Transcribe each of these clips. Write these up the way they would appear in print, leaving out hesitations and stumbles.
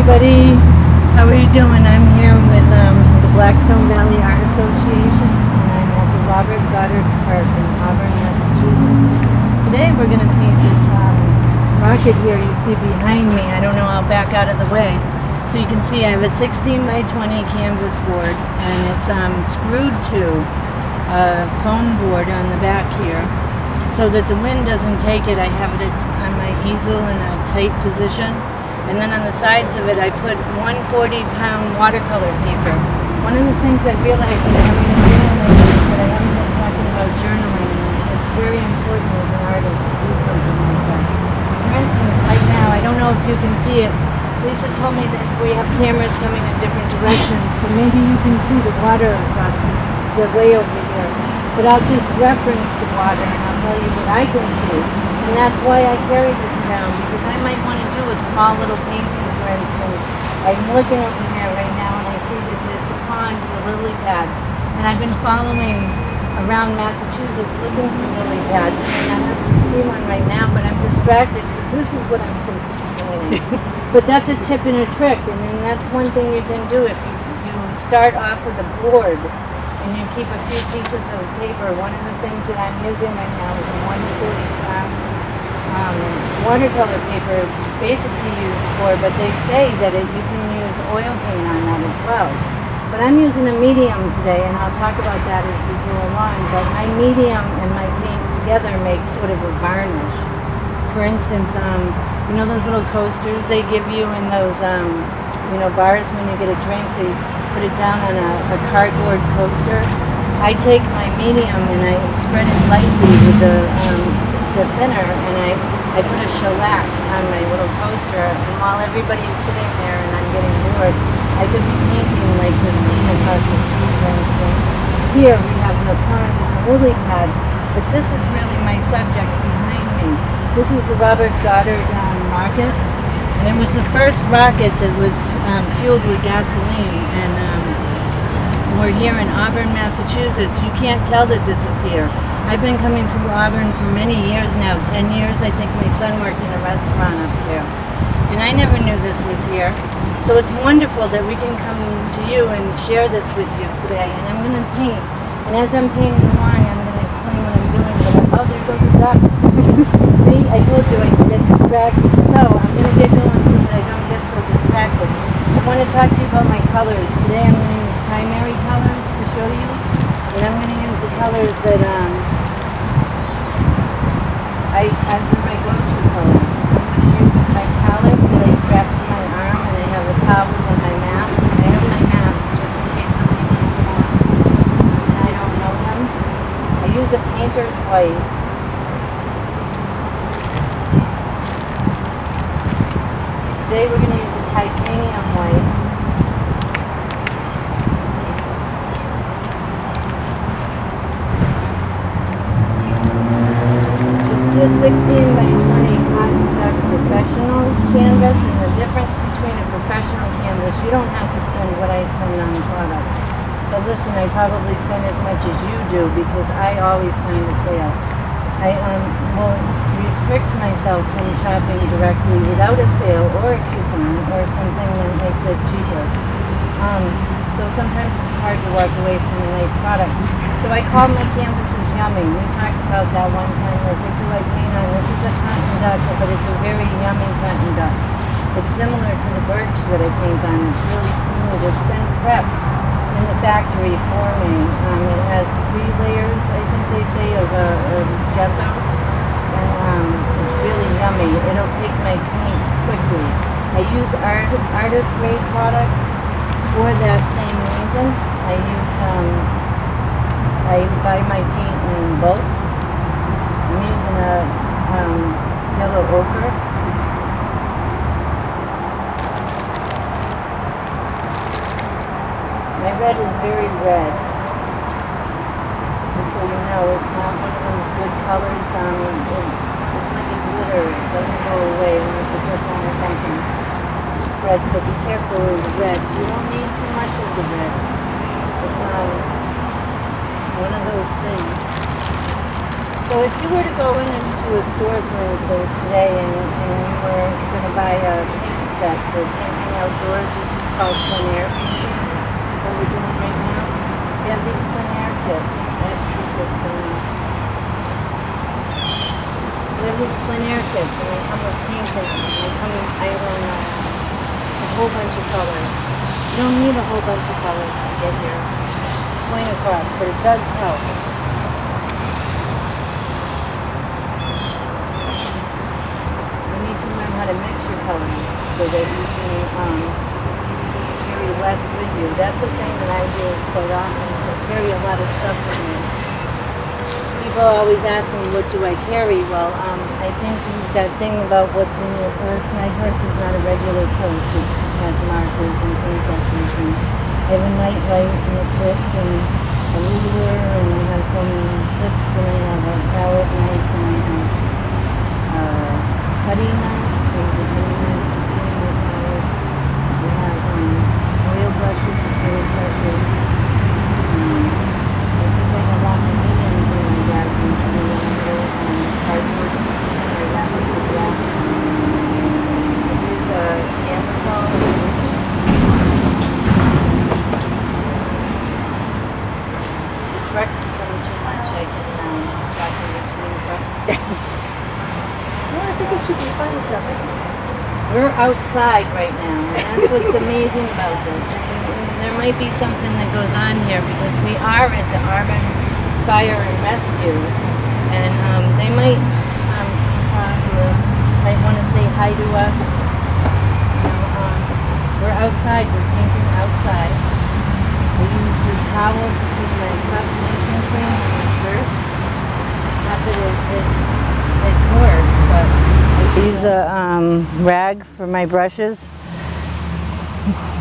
everybody. How are you doing? I'm here with the Blackstone Valley Art Association, and I'm at the Goddard Park in Auburn, Massachusetts. Today we're going to paint this rocket here you see behind me. I don't know, I'll back out of the way. So you can see I have a 16 by 20 canvas board, and it's screwed to a foam board on the back here so that the wind doesn't take it. I have it on my easel in a tight position. And then on the sides of it, I put 140-pound watercolor paper. One of the things I realized that I haven't been doing lately is that I haven't been talking about journaling. It's very important as an artist to do something like that. For instance, right now, I don't know if you can see it. Lisa told me that we have cameras coming in different directions, so maybe you can see the water across the way over here. But I'll just reference the water and I'll tell you what I can see. And that's why I carry this around, because I might want to do a small little painting, for instance. I'm looking over there right now and I see that it's a pond with lily pads. And I've been following around Massachusetts looking for lily pads. And I happen to see one right now, but I'm distracted because this is what I'm supposed to be painting. But that's a tip and a trick, and then that's one thing you can do if you start off with a board and you keep a few pieces of paper. One of the things that I'm using right now is a 140-pound watercolor paper. It's basically used for, but they say that you can use oil paint on that as well. But I'm using a medium today, and I'll talk about that as we go along. But my medium and my paint together make sort of a varnish. For instance, you know those little coasters they give you in those bars when you get a drink? They put it down on a cardboard coaster. I take my medium and I spread it lightly with the thinner, and I put a shellac on my little coaster, and while everybody is sitting there and I'm getting bored, I could be painting like the scene across the street, for instance. Here we have the pond and the lily pad, but this is really my subject behind me. This is the Goddard rocket, and it was the first rocket that was fueled with gasoline, and we're here in Auburn, Massachusetts. You can't tell that this is here. I've been coming through Auburn for many years now, 10 years. I think my son worked in a restaurant up here. And I never knew this was here. So it's wonderful that we can come to you and share this with you today. And I'm going to paint. And as I'm painting along, I'm going to explain what I'm doing. But there goes the duck. See, I told you I can get distracted. So I'm going to get going so that I don't get so distracted. I want to talk to you about my colors. Today I'm going to use primary colors to show you. And I'm going to use the colors that I my go-to colors. I'm going to use my palette that I strap to my arm, and I have a towel and my mask. I have my mask just in case somebody comes along and I don't know them. I use a painter's white. Today we're going to use a titanium white. This is a 16 by 20 cotton duck professional canvas, and the difference between a professional canvas, you don't have to spend what I spend on the product. But listen, I probably spend as much as you do because I always find a sale. I will restrict myself from shopping directly without a sale or a coupon or something that makes it cheaper. So sometimes it's hard to walk away from a nice product. So I call my canvases yummy. We talked about that one time. Like, what do I paint on? This is a cotton duck, but it's a very yummy cotton duck. It's similar to the birch that I paint on. It's really smooth. It's been prepped in the factory for me. It has 3 layers, I think they say, of gesso. And it's really yummy. It'll take my paint quickly. I use artist grade products for that same reason. I buy my paint in bulk. I'm using a yellow ochre. My red is very red. Just so you know, it's not one of those good colors. It's like a glitter. It doesn't go away unless it puts on something. It spreads, so be careful with the red. You don't need too much of the red. It's one of those things. So if you were to go into a store, for instance, today, and you were going to buy a paint set for painting outdoors. This is called plein air painting, what we're doing right now. We have these plein air kits. I have to take this thing off. We have these plein air kits, and they come with painting. I run a whole bunch of colors. You don't need a whole bunch of colors to get your point across, but it does help. How to mix your colors so that you can carry less with you. That's a thing that I do quite often, to carry a lot of stuff with me. People always ask me, what do I carry? Well, I think that thing about what's in your purse, my purse is not a regular purse. It has markers and paintbrushes, and I have a nightlight and a clip and a ruler, and I have some clips, and I have a palette knife, and I have cutting knife. There's a cutting knife, we have oil brushes, acrylic brushes. I think I have all my mediums in my bag, usually when I go cardboard container, I wrap it with lapse. I use aerosol. If the trucks become too much, I can talk in between trucks. I think it should be fun stuff. We're outside right now, and that's what's amazing about this. And there might be something that goes on here because we are at the Auburn Fire and Rescue, and they might come across or might want to say hi to us. We're outside. We're painting outside. We use this towel to keep my cuff nice and clean on my shirt. Not that it works, but I use a rag for my brushes.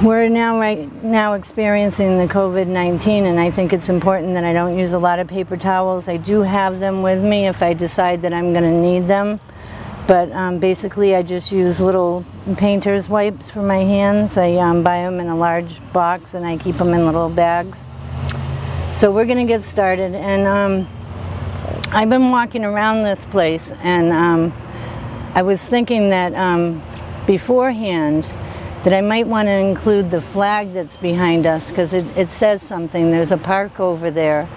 We're right now experiencing the COVID-19, and I think it's important that I don't use a lot of paper towels. I do have them with me if I decide that I'm going to need them, but basically I just use little painter's wipes for my hands. I buy them in a large box and I keep them in little bags. So we're going to get started, and I've been walking around this place, and I was thinking that beforehand that I might want to include the flag that's behind us, because it says something. There's a park over there,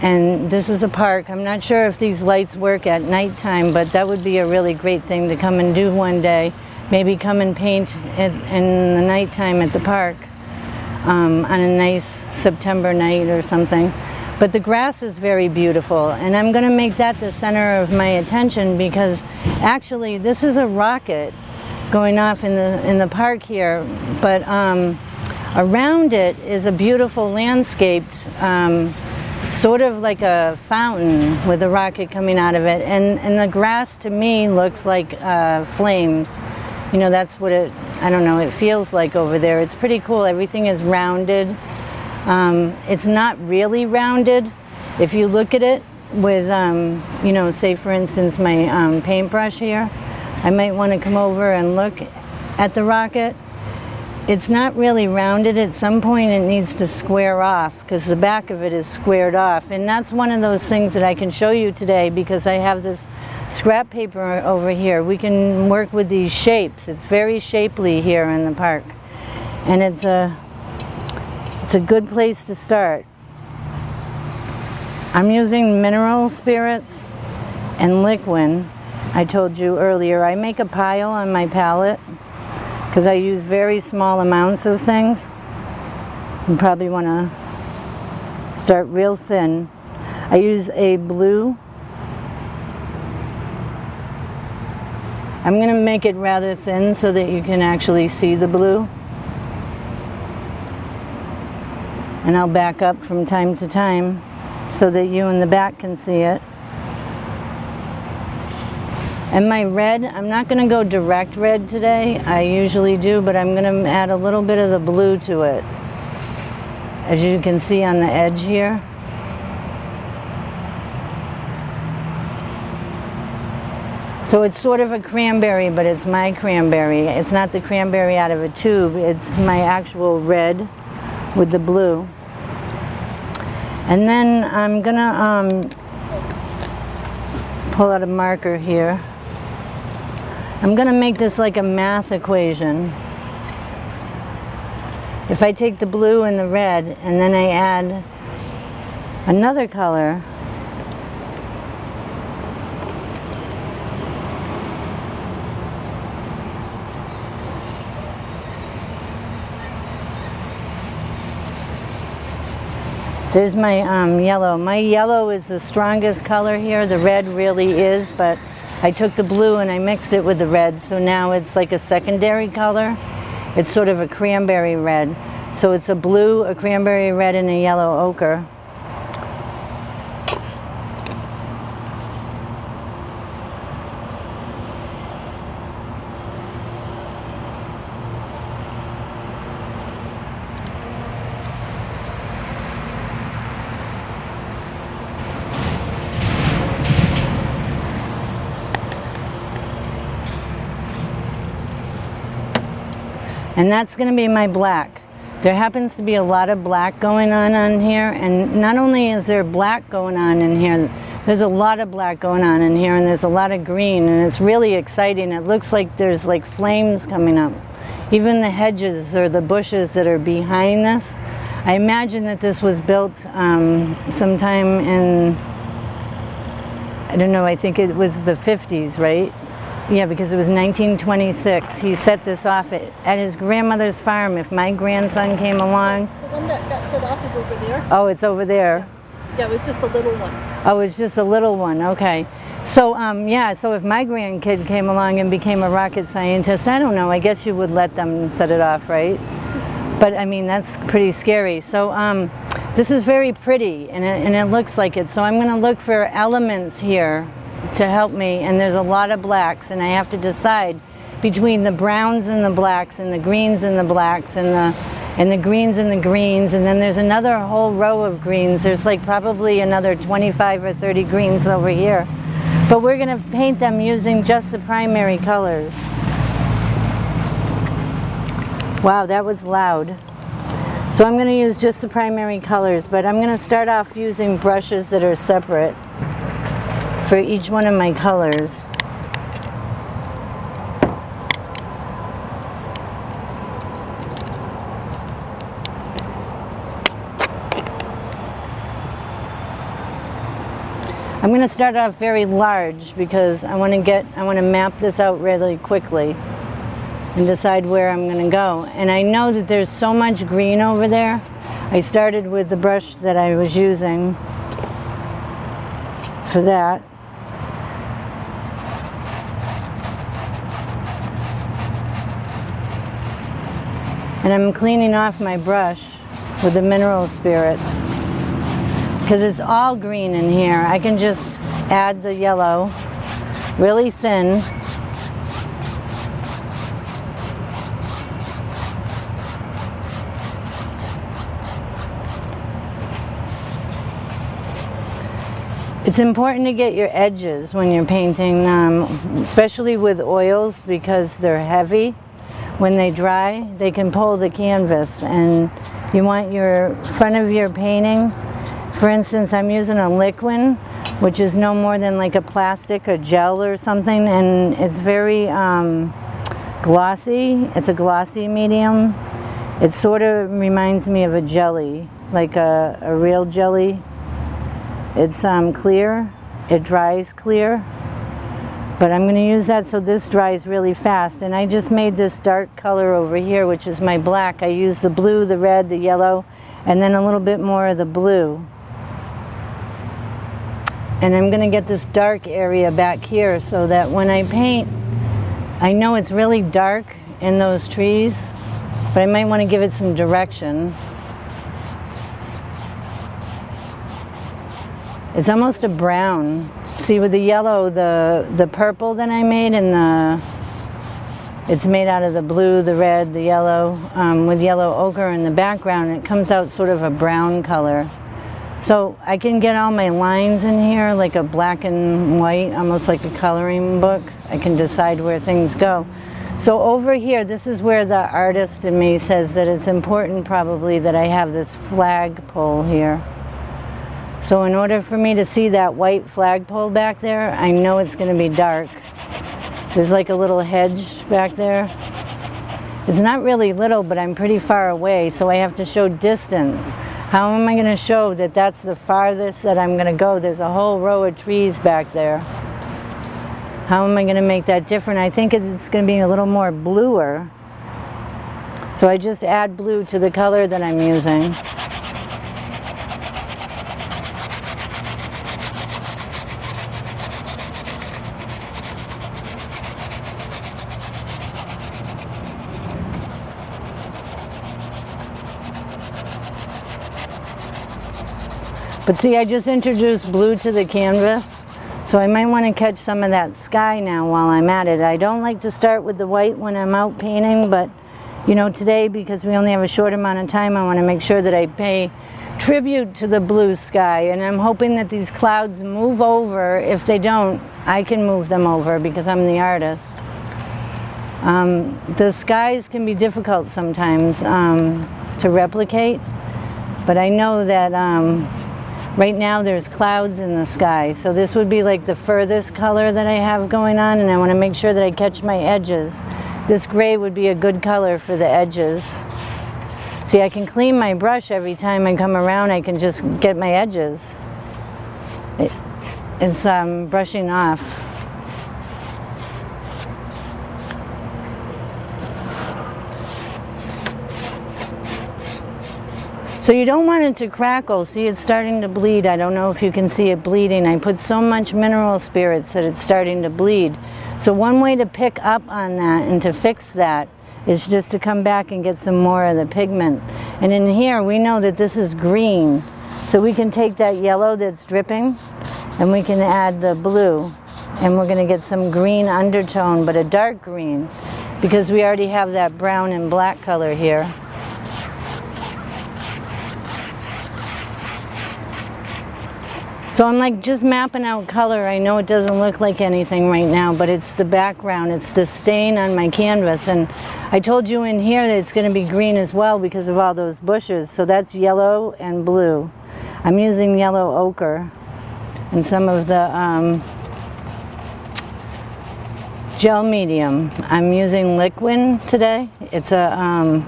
and this is a park. I'm not sure if these lights work at nighttime, but that would be a really great thing to come and do one day. Maybe come and paint in the nighttime at the park on a nice September night or something. But the grass is very beautiful, and I'm going to make that the center of my attention, because actually this is a rocket going off in the park here, but around it is a beautiful landscaped sort of like a fountain with a rocket coming out of it, and the grass to me looks like flames. You know, that's what I don't know, it feels like over there. It's pretty cool. Everything is rounded. It's not really rounded. If you look at it with, you know, say for instance my paintbrush here, I might want to come over and look at the rocket. It's not really rounded. At some point it needs to square off, because the back of it is squared off. And that's one of those things that I can show you today, because I have this scrap paper over here. We can work with these shapes. It's very shapely here in the park. And it's a good place to start. I'm using mineral spirits and liquid. I told you earlier, I make a pile on my palette because I use very small amounts of things. You probably want to start real thin. I use a blue. I'm going to make it rather thin so that you can actually see the blue. And I'll back up from time to time so that you in the back can see it. And my red, I'm not going to go direct red today. I usually do, but I'm going to add a little bit of the blue to it, as you can see on the edge here. So it's sort of a cranberry, but it's my cranberry. It's not the cranberry out of a tube. It's my actual red with the blue. And then I'm gonna pull out a marker here. I'm going to make this like a math equation. If I take the blue and the red and then I add another color, there's my yellow. My yellow is the strongest color here. The red really is, but I took the blue and I mixed it with the red, so now it's like a secondary color. It's sort of a cranberry red. So it's a blue, a cranberry red, and a yellow ochre. And that's going to be my black. There happens to be a lot of black going on here, and not only is there black going on in here, there's a lot of black going on in here, and there's a lot of green, and it's really exciting. It looks like there's like flames coming up. Even the hedges or the bushes that are behind this, I imagine that this was built sometime in, I don't know, I think it was the 50s, right? Yeah, because it was 1926. He set this off at his grandmother's farm. If my grandson came along. The one that got set off is over there. Oh, it's over there. Yeah, it was just a little one. Oh, it's just a little one. Okay. So, yeah, so if my grandkid came along and became a rocket scientist, I don't know, I guess you would let them set it off, right? But, I mean, that's pretty scary. So, this is very pretty, and it looks like it. So I'm going to look for elements here to help me, and there's a lot of blacks, and I have to decide between the browns and the blacks and the greens and the blacks and the greens and the greens, and then there's another whole row of greens. There's like probably another 25 or 30 greens over here, but we're going to paint them using just the primary colors. Wow, that was loud. So I'm going to use just the primary colors, but I'm going to start off using brushes that are separate for each one of my colors. I'm going to start off very large because I want to map this out really quickly and decide where I'm going to go. And I know that there's so much green over there. I started with the brush that I was using for that. And I'm cleaning off my brush with the mineral spirits because it's all green in here. I can just add the yellow really thin. It's important to get your edges when you're painting, especially with oils, because they're heavy. When they dry, they can pull the canvas, and you want your front of your painting. For instance, I'm using a liquid, which is no more than like a plastic or gel or something, and it's very glossy. It's a glossy medium. It sort of reminds me of a jelly, like a real jelly. It's clear, it dries clear. But I'm going to use that so this dries really fast. And I just made this dark color over here, which is my black. I used the blue, the red, the yellow, and then a little bit more of the blue. And I'm going to get this dark area back here so that when I paint, I know it's really dark in those trees, but I might want to give it some direction. It's almost a brown. See, with the yellow, the purple that I made, and it's made out of the blue, the red, the yellow, with yellow ochre in the background, it comes out sort of a brown color. So I can get all my lines in here like a black and white, almost like a coloring book. I can decide where things go. So over here, this is where the artist in me says that it's important probably that I have this flagpole here. So in order for me to see that white flagpole back there, I know it's going to be dark There's like a little hedge back there. It's not really little, but I'm pretty far away, so I have to show distance. How am I going to show that that's the farthest that I'm going to go? There's a whole row of trees back there. How am I going to make that different? I think it's going to be a little more bluer. So I just add blue to the color that I'm using. But see, I just introduced blue to the canvas, so I might want to catch some of that sky now while I'm at it. I don't like to start with the white when I'm out painting, but you know, today, because we only have a short amount of time, I want to make sure that I pay tribute to the blue sky, and I'm hoping that these clouds move over. If they don't, I can move them over because I'm the artist. The skies can be difficult sometimes to replicate, but I know that right now there's clouds in the sky, so this would be like the furthest color that I have going on, and I want to make sure that I catch my edges. This gray would be a good color for the edges. See, I can clean my brush every time I come around. I can just get my edges. It's brushing off. So you don't want it to crackle. See, it's starting to bleed. I don't know if you can see it bleeding. I put so much mineral spirits that it's starting to bleed. So one way to pick up on that and to fix that is just to come back and get some more of the pigment. And in here, we know that this is green. So we can take that yellow that's dripping and we can add the blue. And we're gonna get some green undertone, but a dark green, because we already have that brown and black color here. So I'm like just mapping out color. I know it doesn't look like anything right now, but it's the background, it's the stain on my canvas. And I told you in here that it's going to be green as well because of all those bushes. So that's yellow and blue. I'm using yellow ochre and some of the gel medium. I'm using liquid today. It's a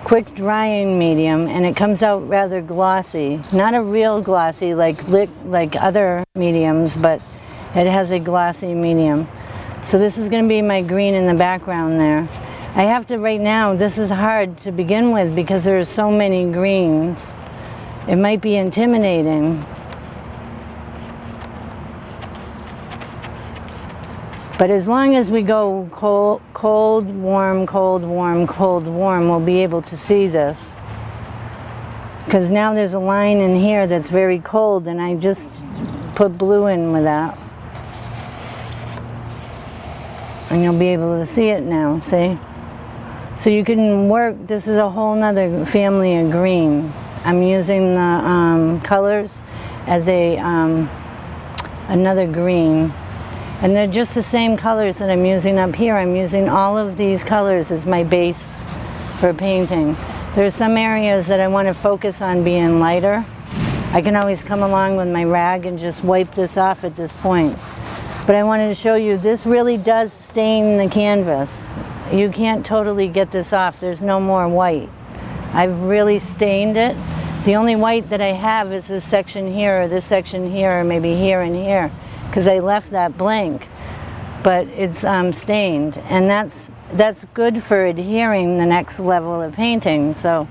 quick drying medium, and it comes out rather glossy. Not a real glossy like other mediums, but it has a glossy medium. So this is going to be my green in the background there. I have to right now, this is hard to begin with because there are so many greens. It might be intimidating. But as long as we go cold, warm, cold, warm, cold, warm, we'll be able to see this. Because now there's a line in here that's very cold, and I just put blue in with that. And you'll be able to see it now, see? So you can work, this is a whole nother family of green. I'm using the colors as another green. And they're just the same colors that I'm using up here. I'm using all of these colors as my base for painting. There's some areas that I want to focus on being lighter. I can always come along with my rag and just wipe this off at this point. But I wanted to show you, this really does stain the canvas. You can't totally get this off. There's no more white. I've really stained it. The only white that I have is this section here, or this section here, or maybe here and here, because I left that blank, but it's stained, and that's good for adhering the next level of painting. So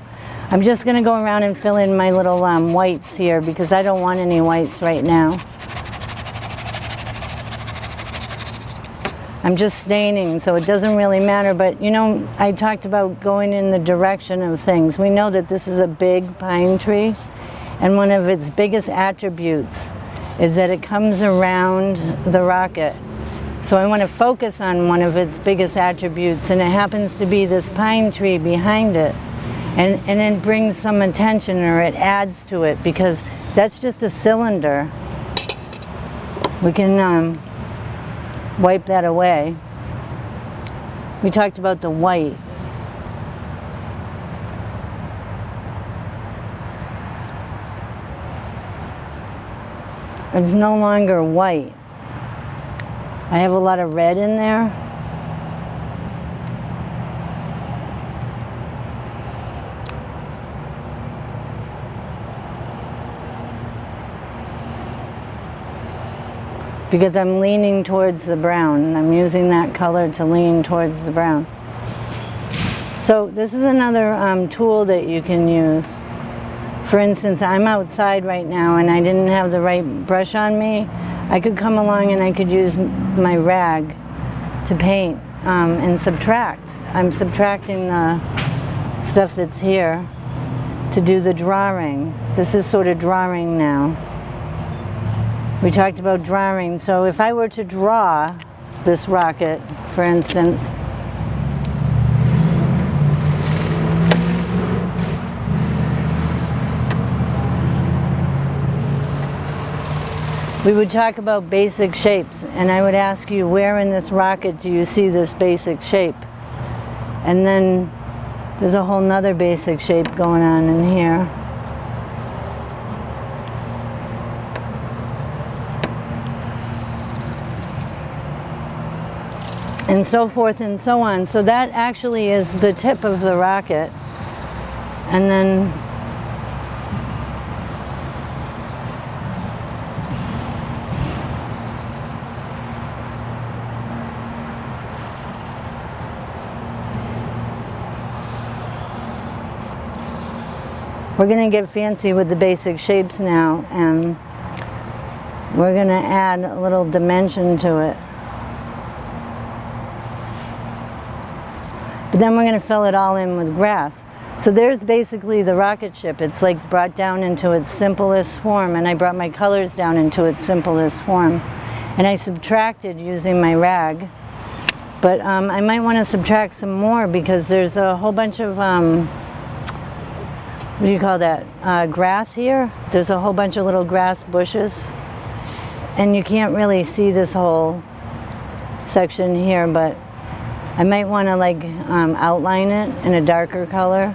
I'm just going to go around and fill in my little whites here because I don't want any whites right now. I'm just staining, so it doesn't really matter, but you know, I talked about going in the direction of things. We know that this is a big pine tree, and one of its biggest attributes is that it comes around the rocket. So I want to focus on one of its biggest attributes, and it happens to be this pine tree behind it. And it brings some attention, or it adds to it, because that's just a cylinder. We can wipe that away. We talked about the white. It's no longer white. I have a lot of red in there. because I'm leaning towards the brown. I'm using that color to lean towards the brown. So this is another tool that you can use. For instance, I'm outside right now and I didn't have the right brush on me. I could come along and I could use my rag to paint and subtract. I'm subtracting the stuff that's here to do the drawing. This is sort of drawing now. We talked about drawing, so if I were to draw this rocket, for instance, we would talk about basic shapes, and I would ask you, where in this rocket do you see this basic shape? And then there's a whole nother basic shape going on in here. And so forth and so on. So that actually is the tip of the rocket. And then we're going to get fancy with the basic shapes now, and we're going to add a little dimension to it. But then we're going to fill it all in with grass. So there's basically the rocket ship. It's like brought down into its simplest form, and I brought my colors down into its simplest form. And I subtracted using my rag. But I might want to subtract some more because there's a whole bunch of, what do you call that, grass here. There's a whole bunch of little grass bushes. And you can't really see this whole section here, but I might want to like outline it in a darker color.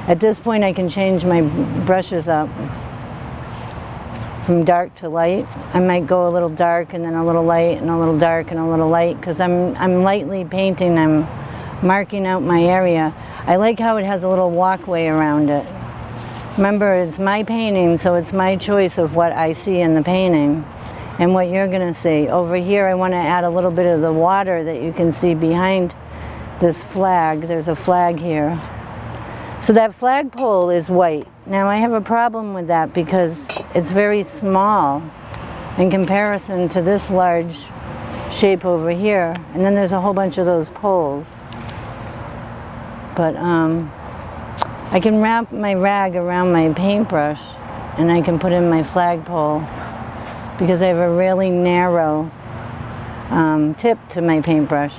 At this point I can change my brushes up from dark to light. I might go a little dark and then a little light and a little dark and a little light because I'm lightly painting. I'm marking out my area. I like how it has a little walkway around it. Remember, it's my painting, so it's my choice of what I see in the painting and what you're going to see. Over here I want to add a little bit of the water that you can see behind this flag. There's a flag here. So that flagpole is white. Now I have a problem with that because it's very small in comparison to this large shape over here. And then there's a whole bunch of those poles. But I can wrap my rag around my paintbrush and I can put in my flagpole because I have a really narrow tip to my paintbrush.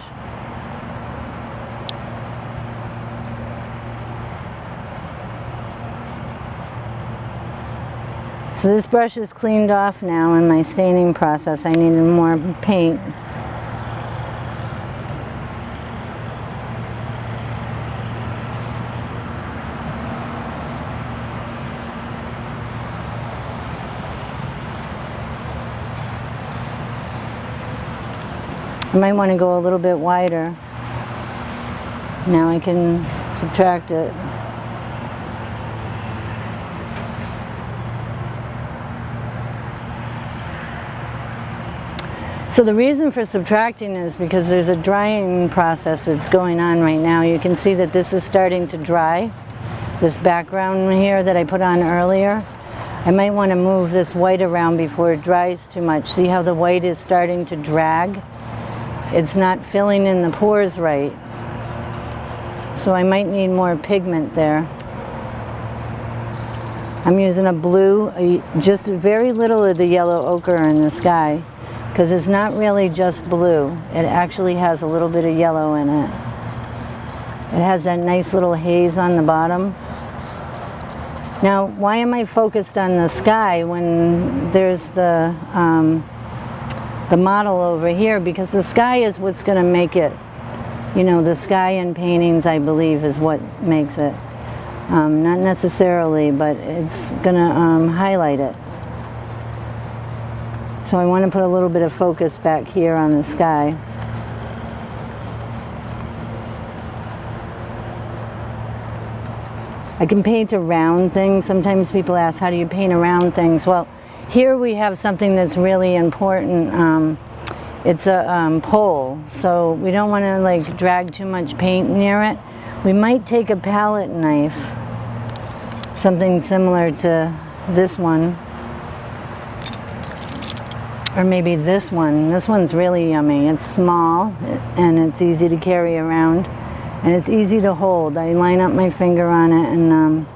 So this brush is cleaned off now in my staining process. I needed more paint. I might want to go a little bit wider. Now I can subtract it. So the reason for subtracting is because there's a drying process that's going on right now. You can see that this is starting to dry, this background here that I put on earlier. I might want to move this white around before it dries too much. See how the white is starting to drag? It's not filling in the pores right. So I might need more pigment there. I'm using a blue, just very little of the yellow ochre in the sky, because it's not really just blue. It actually has a little bit of yellow in it. It has that nice little haze on the bottom. Now, why am I focused on the sky when there's the model over here? Because the sky is what's going to make it. You know, the sky in paintings, I believe, is what makes it. Not necessarily, but it's going to highlight it. So I want to put a little bit of focus back here on the sky. I can paint around things. Sometimes people ask, how do you paint around things? Well, Here we have something that's really important. It's a pole, so we don't want to like drag too much paint near it. We might take a palette knife, something similar to this one, or maybe this one. This one's really yummy. It's small and it's easy to carry around, and it's easy to hold. I line up my finger on it, and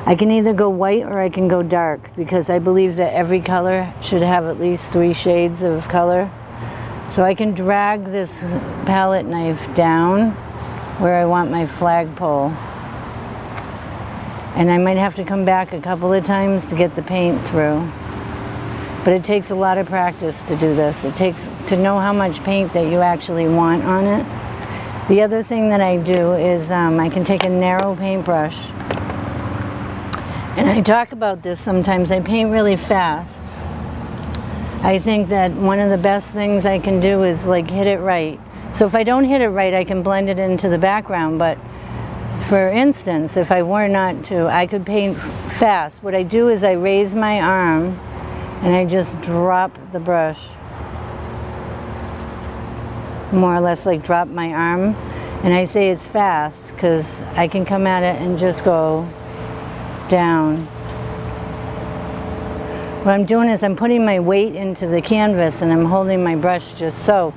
I can either go white or I can go dark, because I believe that every color should have at least 3 shades of color. So I can drag this palette knife down where I want my flagpole. And I might have to come back a couple of times to get the paint through. But it takes a lot of practice to do this. It takes to know how much paint that you actually want on it. The other thing that I do is I can take a narrow paintbrush. And I talk about this sometimes. I paint really fast. I think that one of the best things I can do is like hit it right. So if I don't hit it right, I can blend it into the background. But for instance, if I were not to, I could paint fast. What I do is I raise my arm and I just drop the brush. More or less like drop my arm. And I say it's fast because I can come at it and just go down. What I'm doing is I'm putting my weight into the canvas and I'm holding my brush just so.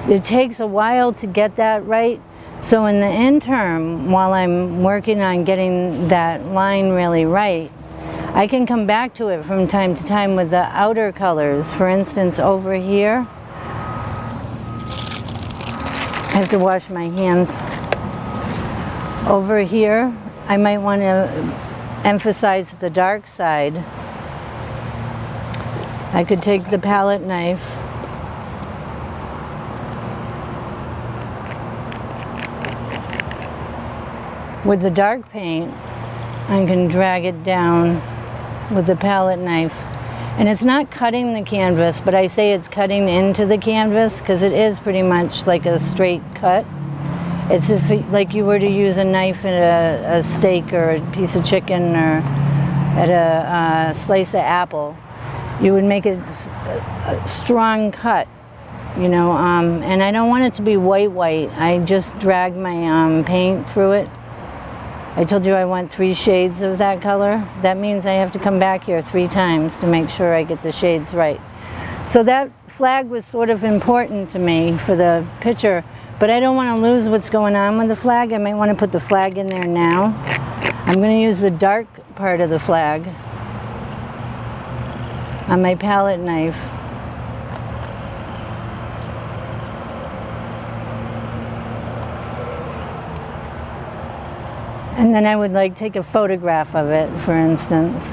It takes a while to get that right. So in the interim, while I'm working on getting that line really right, I can come back to it from time to time with the outer colors. For instance, over here, I have to wash my hands. Over here, I might want to emphasize the dark side. I could take the palette knife with the dark paint. I can drag it down with the palette knife. And it's not cutting the canvas, but I say it's cutting into the canvas because it is pretty much like a straight cut. It's like you were to use a knife in a steak or a piece of chicken or at a slice of apple. You would make it a strong cut, you know, and I don't want it to be white. I just drag my paint through it. I told you I want 3 shades of that color. That means I have to come back here 3 times to make sure I get the shades right. So that flag was sort of important to me for the picture, but I don't want to lose what's going on with the flag. I might want to put the flag in there now. I'm going to use the dark part of the flag on my palette knife. And then I would like take a photograph of it, for instance,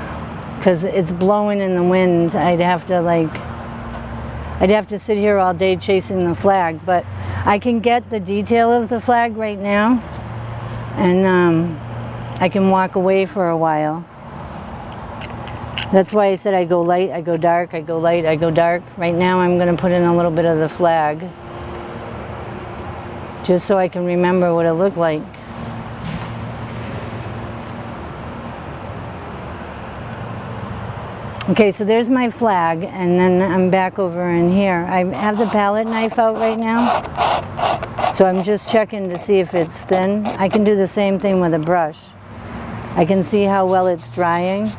because it's blowing in the wind. I'd have to sit here all day chasing the flag, but I can get the detail of the flag right now, and I can walk away for a while. That's why I said I go light, I go dark, I go light, I go dark. Right now I'm going to put in a little bit of the flag, just so I can remember what it looked like. Okay, so there's my flag, and then I'm back over in here. I have the palette knife out right now, so I'm just checking to see if it's thin. I can do the same thing with a brush. I can see how well it's drying.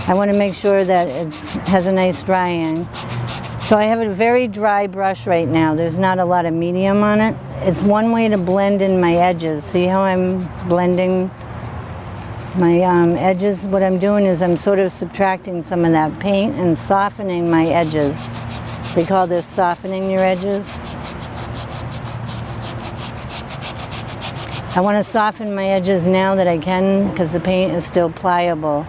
I want to make sure that it has a nice drying. So I have a very dry brush right now. There's not a lot of medium on it. It's one way to blend in my edges. See how I'm blending my edges? What I'm doing is I'm sort of subtracting some of that paint and softening my edges. They call this softening your edges. I want to soften my edges now that I can because the paint is still pliable.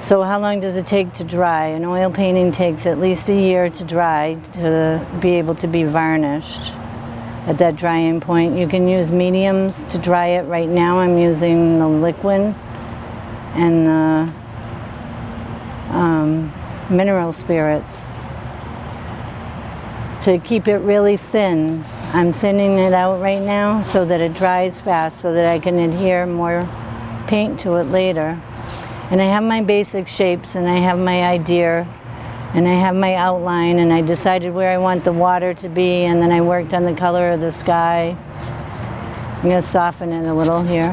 So how long does it take to dry? An oil painting takes at least a year to dry to be able to be varnished at that drying point. You can use mediums to dry it. Right now I'm using the liquid and the mineral spirits to keep it really thin. I'm thinning it out right now so that it dries fast so that I can adhere more paint to it later. And I have my basic shapes, and I have my idea, and I have my outline, and I decided where I want the water to be, and then I worked on the color of the sky. I'm going to soften it a little here.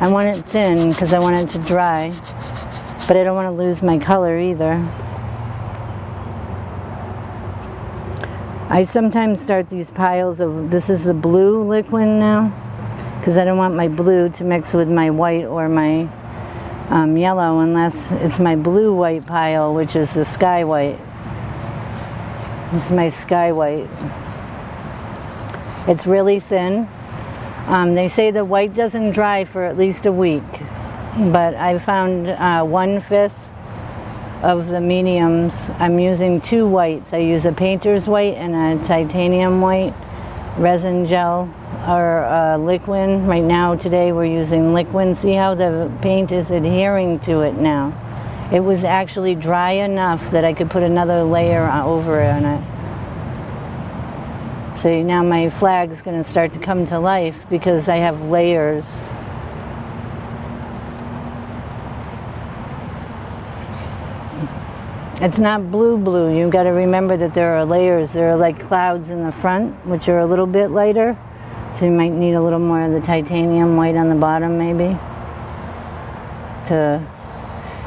I want it thin because I want it to dry, but I don't want to lose my color either. I sometimes start these piles of, this is the blue liquid now, because I don't want my blue to mix with my white or my yellow unless it's my blue-white pile, which is the sky white. This is my sky white. It's really thin. They say the white doesn't dry for at least a week, but I found 1/5 of the mediums. I'm using 2 whites. I use a painter's white and a titanium white resin gel or liquid. Right now, today, we're using liquid. See how the paint is adhering to it now. It was actually dry enough that I could put another layer over it on it. So now my flag's going to start to come to life because I have layers. It's not blue. You've got to remember that there are layers. There are like clouds in the front, which are a little bit lighter. So you might need a little more of the titanium white on the bottom, maybe.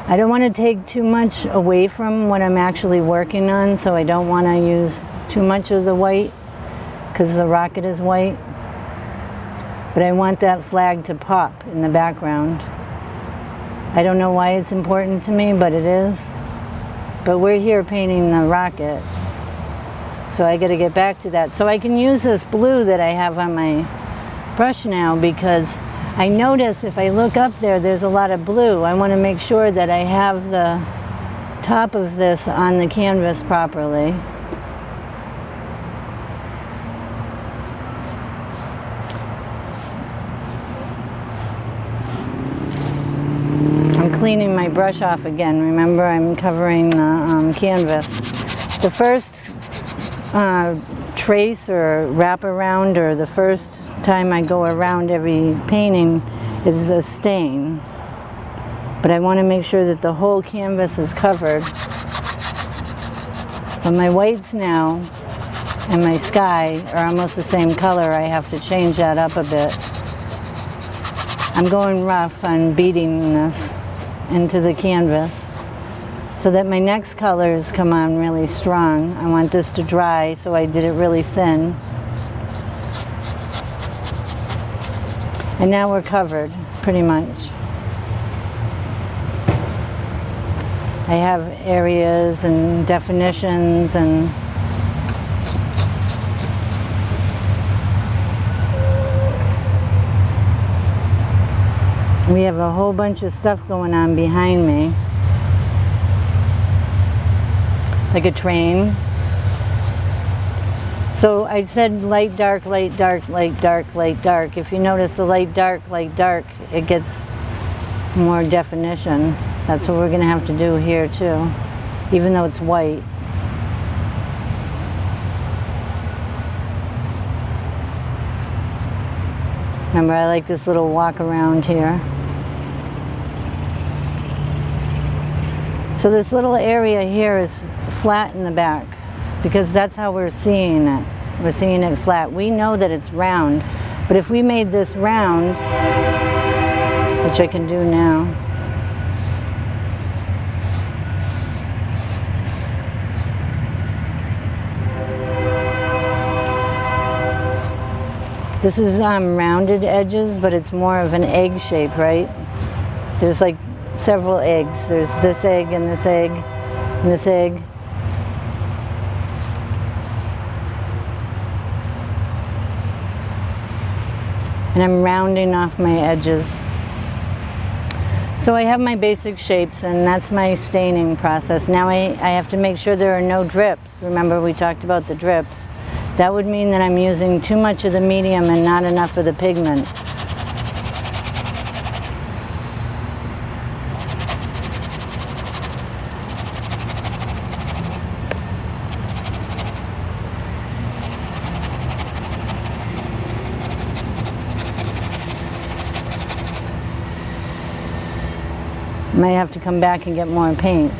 I don't want to take too much away from what I'm actually working on, so I don't want to use too much of the white because the rocket is white. But I want that flag to pop in the background. I don't know why it's important to me, but it is. But we're here painting the rocket, so I got to get back to that. So I can use this blue that I have on my brush now because I notice if I look up there, there's a lot of blue. I want to make sure that I have the top of this on the canvas properly. I'm cleaning my brush off again. Remember, I'm covering the canvas. The first trace or wrap around, or the first time I go around every painting, is a stain. But I want to make sure that the whole canvas is covered. But my whites now and my sky are almost the same color. I have to change that up a bit. I'm going rough on beating this into the canvas so that my next colors come on really strong. I want this to dry, so I did it really thin. And now we're covered, pretty much. I have areas and definitions and we have a whole bunch of stuff going on behind me. Like a train. So I said light, dark, light, dark, light, dark, light, dark. If you notice the light, dark, it gets more definition. That's what we're going to have to do here too, even though it's white. Remember, I like this little walk around here. So this little area here is flat in the back because that's how we're seeing it. We're seeing it flat. We know that it's round, but if we made this round, which I can do now, this is rounded edges, but it's more of an egg shape, right? There's like several eggs. There's this egg and this egg and this egg. And I'm rounding off my edges. So I have my basic shapes, and that's my staining process. Now I have to make sure there are no drips. Remember, we talked about the drips. That would mean that I'm using too much of the medium and not enough of the pigment. Might have to come back and get more paint.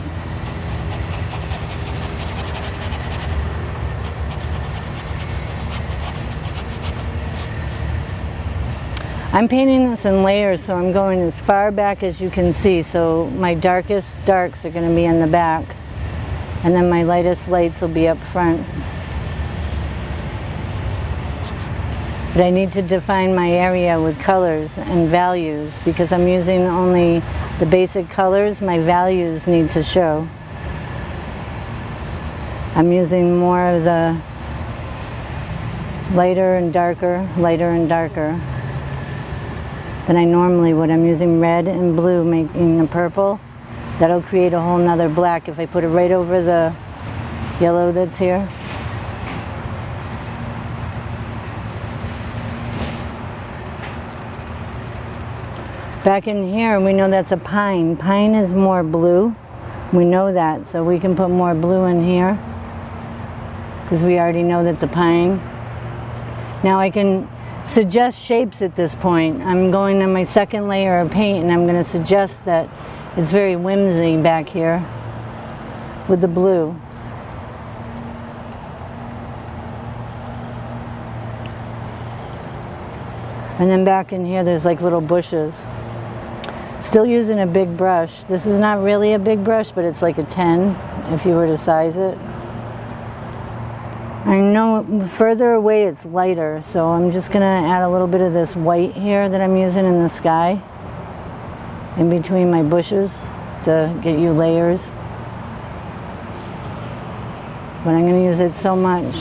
I'm painting this in layers, so I'm going as far back as you can see. So my darkest darks are going to be in the back, and then my lightest lights will be up front. But I need to define my area with colors and values because I'm using only the basic colors. My values need to show. I'm using more of the lighter and darker than I normally would. I'm using red and blue, making a purple. That'll create a whole nother black if I put it right over the yellow that's here. Back in here, we know that's a pine. Pine is more blue. We know that, so we can put more blue in here because we already know that the pine. Now I can suggest shapes at this point. I'm going to my second layer of paint and I'm going to suggest that it's very whimsy back here with the blue. And then back in here there's like little bushes. Still using a big brush. This is not really a big brush, but it's like a 10 if you were to size it. I know further away it's lighter, so I'm just going to add a little bit of this white here that I'm using in the sky in between my bushes to get you layers. But I'm going to use it so much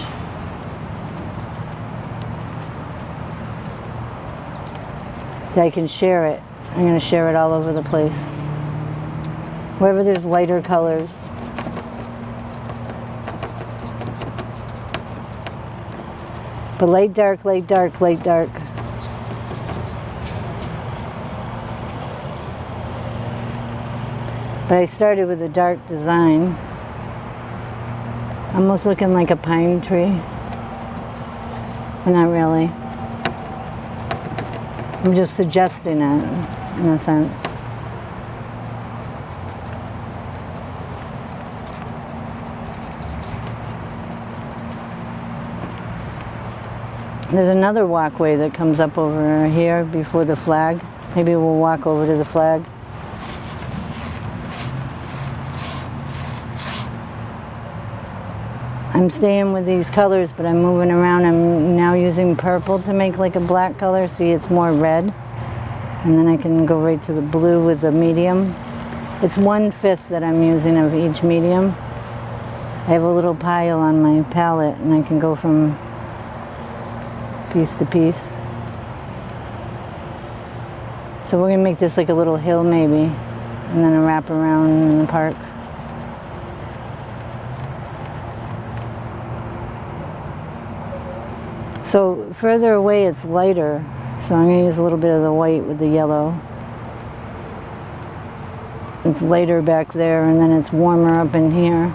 that I can share it. I'm going to share it all over the place. Wherever there's lighter colors. But light, dark, light, dark, light, dark. But I started with a dark design. Almost looking like a pine tree. But not really. I'm just suggesting it, in a sense. There's another walkway that comes up over here before the flag. Maybe we'll walk over to the flag. I'm staying with these colors, but I'm moving around. I'm now using purple to make like a black color. See, it's more red. And then I can go right to the blue with the medium. It's 1/5 that I'm using of each medium. I have a little pile on my palette, and I can go from piece to piece. So we're going to make this like a little hill maybe, and then a wrap around in the park. So further away it's lighter, so I'm going to use a little bit of the white with the yellow. It's lighter back there, and then it's warmer up in here.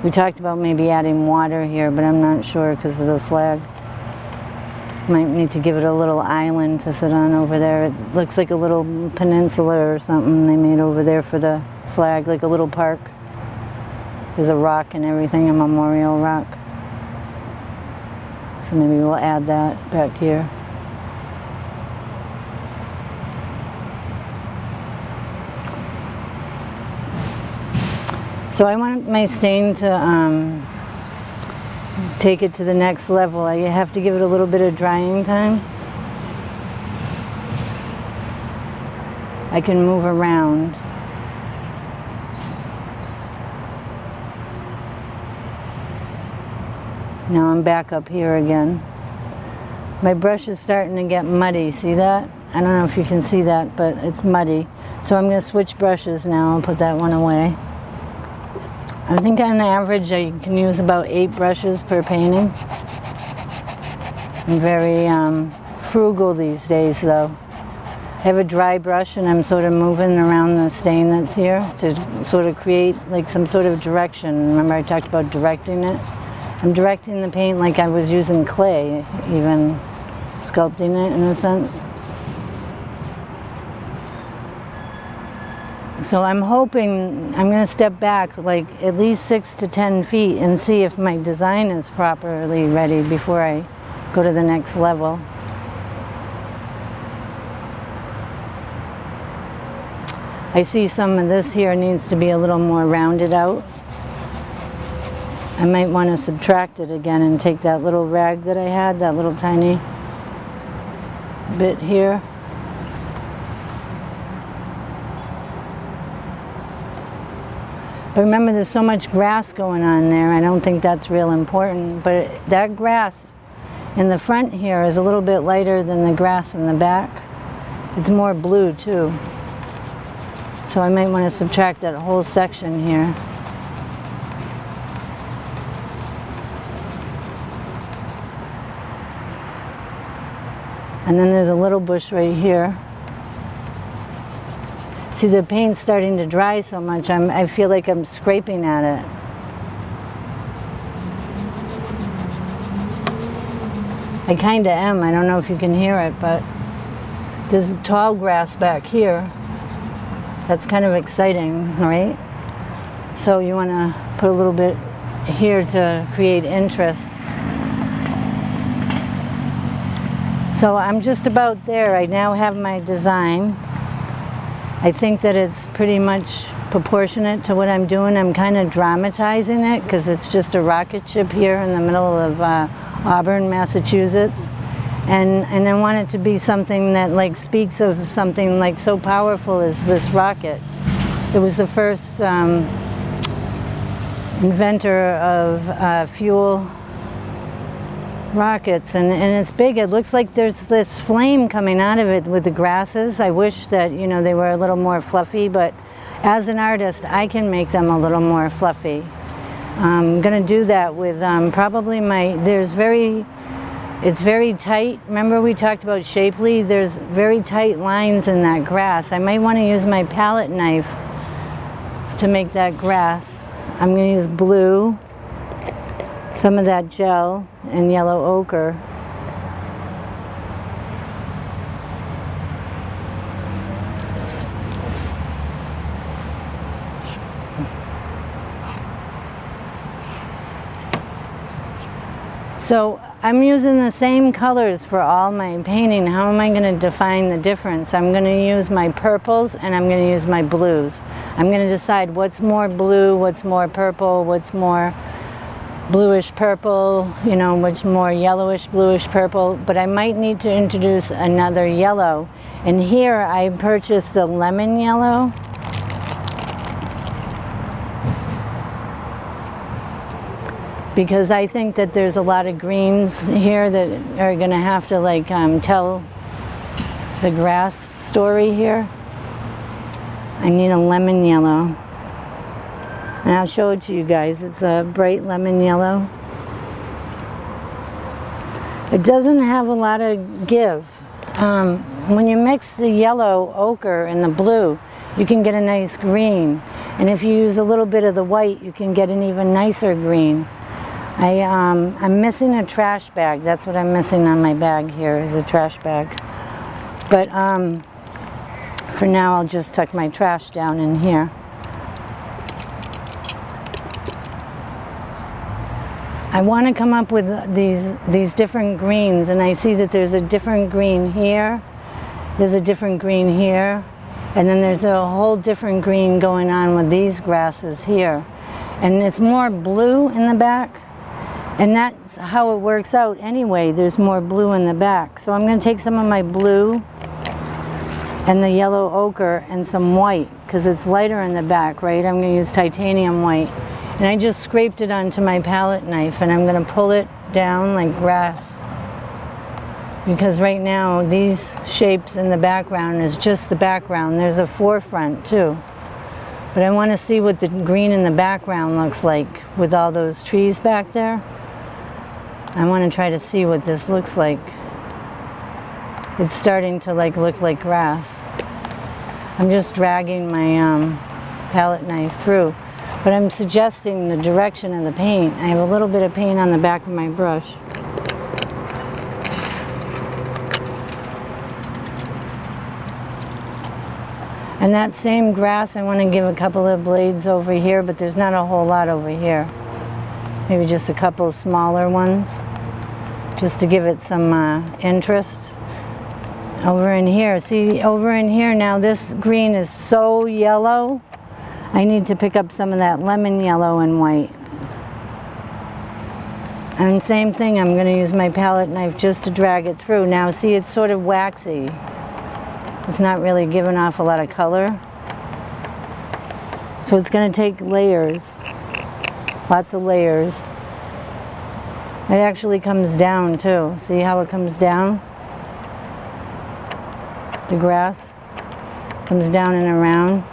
We talked about maybe adding water here, but I'm not sure because of the flag. Might need to give it a little island to sit on over there. It looks like a little peninsula or something they made over there for the flag, like a little park. There's a rock and everything, a memorial rock. So maybe we'll add that back here. So I want my stain to take it to the next level. I have to give it a little bit of drying time. I can move around. Now I'm back up here again. My brush is starting to get muddy, see that? I don't know if you can see that, but it's muddy. So I'm going to switch brushes now and put that one away. I think on average I can use about 8 brushes per painting. I'm very frugal these days though. I have a dry brush and I'm sort of moving around the stain that's here to sort of create like some sort of direction. Remember I talked about directing it? I'm directing the paint like I was using clay, even sculpting it in a sense. So I'm hoping, I'm going to step back like at least 6 to 10 feet and see if my design is properly ready before I go to the next level. I see some of this here needs to be a little more rounded out. I might want to subtract it again and take that little rag that I had, that little tiny bit here. But remember, there's so much grass going on there. I don't think that's real important. But that grass in the front here is a little bit lighter than the grass in the back. It's more blue too. So I might want to subtract that whole section here. And then there's a little bush right here. See, the paint's starting to dry so much, I feel like I'm scraping at it. I kind of am. I don't know if you can hear it, but there's tall grass back here. That's kind of exciting, right? So you want to put a little bit here to create interest. So I'm just about there. I now have my design. I think that it's pretty much proportionate to what I'm doing. I'm kind of dramatizing it because it's just a rocket ship here in the middle of Auburn, Massachusetts. And I want it to be something that like speaks of something like so powerful as this rocket. It was the first inventor of fuel rockets, and it's big. It looks like there's this flame coming out of it with the grasses. I wish that, you know, they were a little more fluffy, but as an artist I can make them a little more fluffy. I'm gonna do that with probably it's very tight. Remember we talked about shapely? There's very tight lines in that grass. I might want to use my palette knife to make that grass. I'm going to use blue, some of that gel, and yellow ochre. So I'm using the same colors for all my painting. How am I going to define the difference? I'm going to use my purples and I'm going to use my blues. I'm going to decide what's more blue, what's more purple, what's more bluish purple, you know, what's more yellowish bluish purple. But I might need to introduce another yellow. And here I purchased a lemon yellow. Because I think that there's a lot of greens here that are going to have to like tell the grass story here. I need a lemon yellow. And I'll show it to you guys. It's a bright lemon yellow. It doesn't have a lot of give. When you mix the yellow ochre and the blue, you can get a nice green. And if you use a little bit of the white, you can get an even nicer green. I'm missing a trash bag. That's what I'm missing on my bag here, is a trash bag. But for now, I'll just tuck my trash down in here. I want to come up with these different greens, and I see that there's a different green here, there's a different green here, and then there's a whole different green going on with these grasses here. And it's more blue in the back. And that's how it works out anyway. There's more blue in the back. So I'm going to take some of my blue and the yellow ochre and some white, because it's lighter in the back, right? I'm going to use titanium white. And I just scraped it onto my palette knife, and I'm going to pull it down like grass. Because right now these shapes in the background is just the background. There's a forefront too. But I want to see what the green in the background looks like with all those trees back there. I want to try to see what this looks like. it's starting to like look like grass. I'm just dragging my palette knife through, but I'm suggesting the direction of the paint. I have a little bit of paint on the back of my brush. And that same grass, I want to give a couple of blades over here, but there's not a whole lot over here. Maybe just a couple smaller ones, just to give it some interest. Over in here, see, over in here now, this green is so yellow. I need to pick up some of that lemon yellow and white. And same thing, I'm going to use my palette knife just to drag it through. Now see, it's sort of waxy. It's not really giving off a lot of color. So it's going to take layers, lots of layers. It actually comes down too. See how it comes down? The grass comes down and around.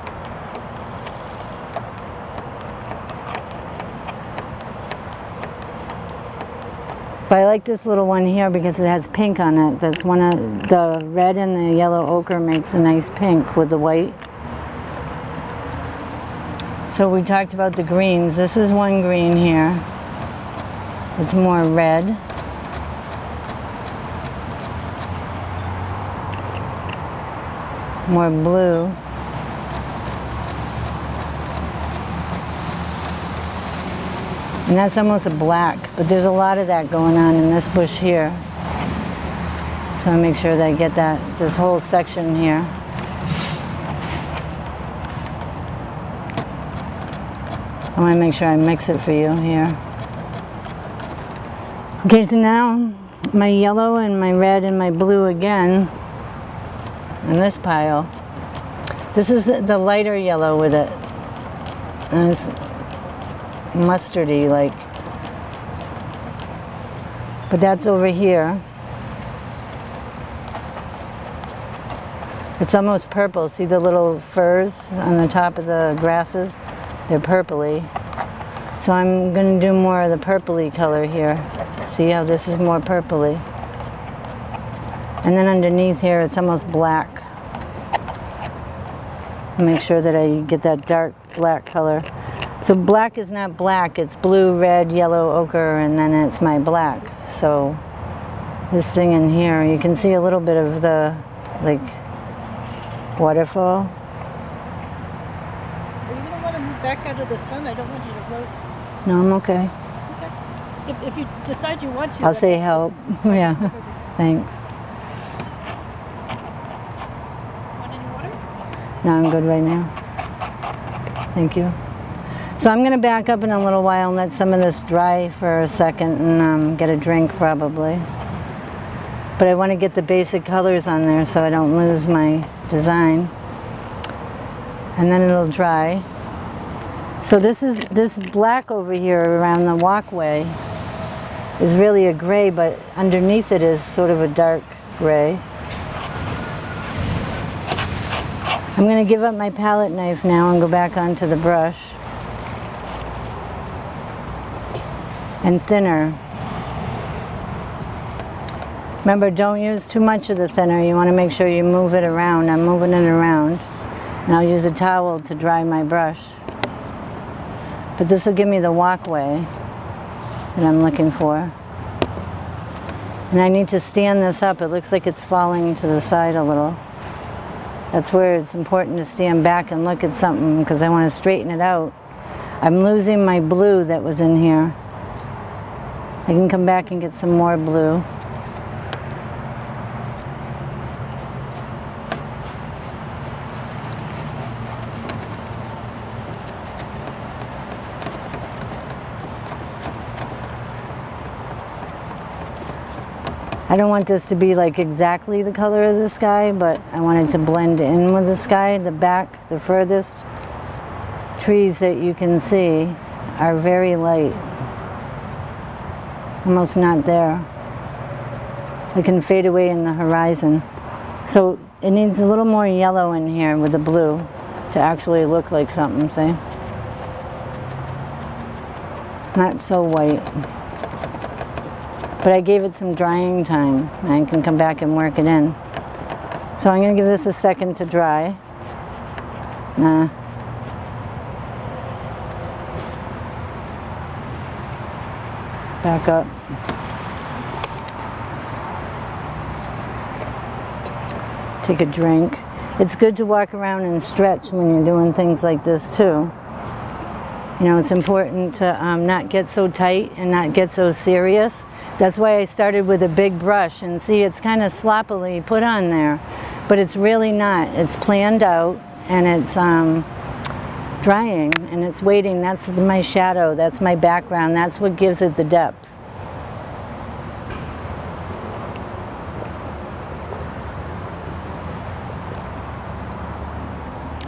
But I like this little one here because it has pink on it. That's one of the red and the yellow ochre makes a nice pink with the white. So we talked about the greens. This is one green here. It's more red. More blue. And that's almost a black, but there's a lot of that going on in this bush here. So I make sure that I get this whole section here. I want to make sure I mix it for you here. Okay, so now my yellow and my red and my blue again in this pile. This is the lighter yellow with it. And it's mustardy like, but that's over here. It's almost purple. See the little furs on the top of the grasses? They're purpley. So I'm going to do more of the purpley color here. See how this is more purpley? And then underneath here it's almost black. Make sure that I get that dark black color. So black is not black, it's blue, red, yellow, ochre, and then it's my black. So this thing in here, you can see a little bit of the, like, waterfall. Are you going to want to move back out of the sun? I don't want you to roast. No, I'm okay. Okay. If you decide you want to. I'll say help. Yeah, thanks. Want any water? No, I'm good right now. Thank you. So I'm going to back up in a little while and let some of this dry for a second and get a drink probably. But I want to get the basic colors on there so I don't lose my design. And then it'll dry. So this black over here around the walkway is really a gray, but underneath it is sort of a dark gray. I'm going to give up my palette knife now and go back onto the brush. And thinner. Remember, don't use too much of the thinner. You want to make sure you move it around. I'm moving it around. And I'll use a towel to dry my brush. But this will give me the walkway that I'm looking for. And I need to stand this up. It looks like it's falling to the side a little. That's where it's important to stand back and look at something because I want to straighten it out. I'm losing my blue that was in here. I can come back and get some more blue. I don't want this to be like exactly the color of the sky, but I want it to blend in with the sky. The back, the furthest trees that you can see are very light. Almost not there. They can fade away in the horizon. So it needs a little more yellow in here with the blue to actually look like something, see? Not so white. But I gave it some drying time. I can come back and work it in. So I'm going to give this a second to dry. Back up. Take a drink. It's good to walk around and stretch when you're doing things like this too. You know, it's important to not get so tight and not get so serious. That's why I started with a big brush, and see, it's kind of sloppily put on there, but it's really not. It's planned out, and it's drying, and it's waiting. That's my shadow, that's my background, that's what gives it the depth.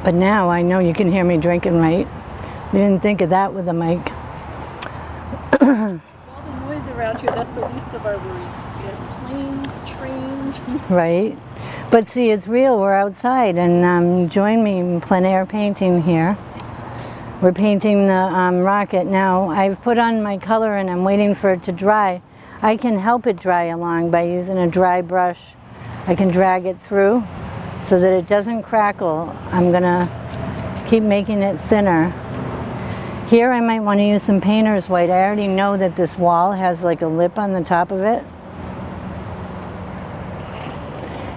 But now I know you can hear me drinking, right? We didn't think of that with the mic. All the noise around here, that's the least of our worries. We have planes, trains. Right. But see, it's real. We're outside, and join me in plein air painting here. We're painting the rocket. Now, I've put on my color and I'm waiting for it to dry. I can help it dry along by using a dry brush. I can drag it through so that it doesn't crackle. I'm gonna keep making it thinner. Here I might want to use some painter's white. I already know that this wall has like a lip on the top of it.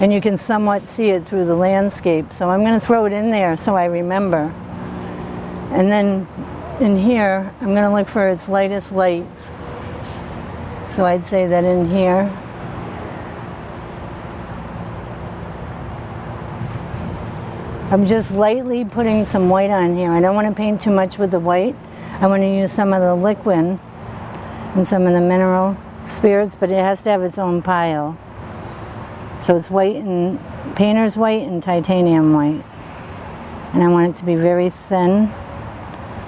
And you can somewhat see it through the landscape. So I'm going to throw it in there so I remember. And then in here, I'm going to look for its lightest lights. So I'd say that in here. I'm just lightly putting some white on here. I don't want to paint too much with the white. I want to use some of the liquid and some of the mineral spirits, but it has to have its own pile. So it's white and painter's white and titanium white. And I want it to be very thin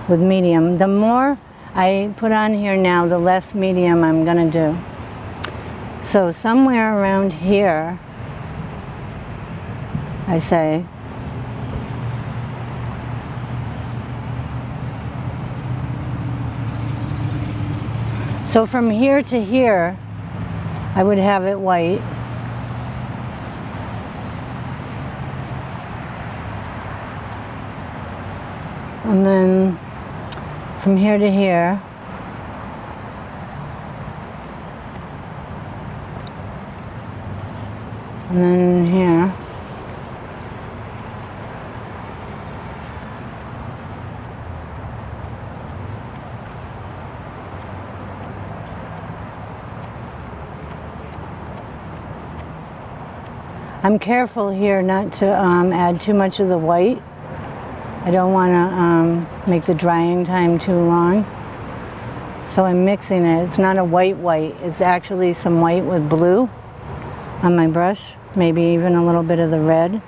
with medium. The more I put on here now, the less medium I'm going to do. So somewhere around here, I say, so from here to here, I would have it white. And then from here to here, and then here. I'm careful here not to add too much of the white. I don't want to make the drying time too long. So I'm mixing it. It's not a white white. It's actually some white with blue on my brush. Maybe even a little bit of the red.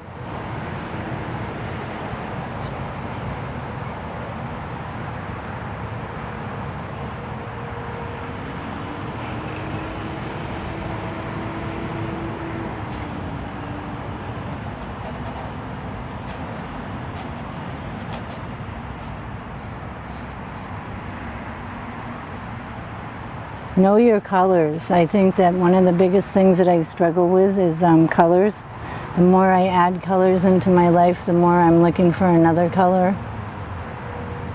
Know your colors. I think that one of the biggest things that I struggle with is colors. The more I add colors into my life, the more I'm looking for another color.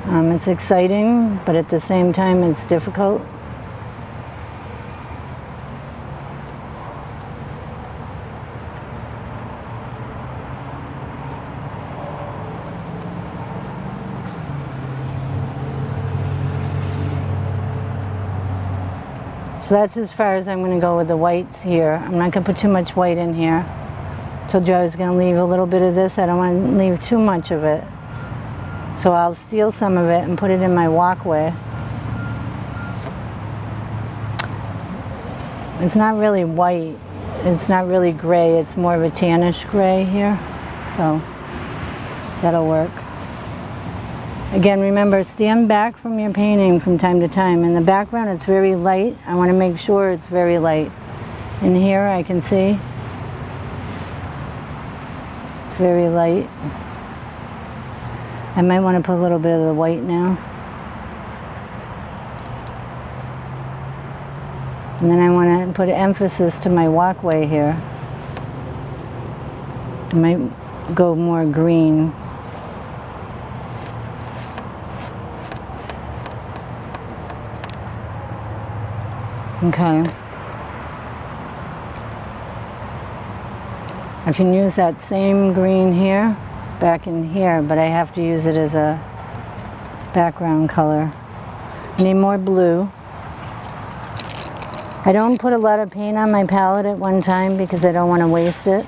It's exciting, but at the same time it's difficult. So that's as far as I'm going to go with the whites here. I'm not going to put too much white in here. Told you I was going to leave a little bit of this. I don't want to leave too much of it. So I'll steal some of it and put it in my walkway. It's not really white. It's not really gray. It's more of a tannish gray here. So that'll work. Again, remember, stand back from your painting from time to time. In the background, it's very light. I want to make sure it's very light. In here, I can see it's very light. I might want to put a little bit of the white now. And then I want to put emphasis to my walkway here. I might go more green. Okay. I can use that same green here, back in here, but I have to use it as a background color. I need more blue. I don't put a lot of paint on my palette at one time because I don't want to waste it.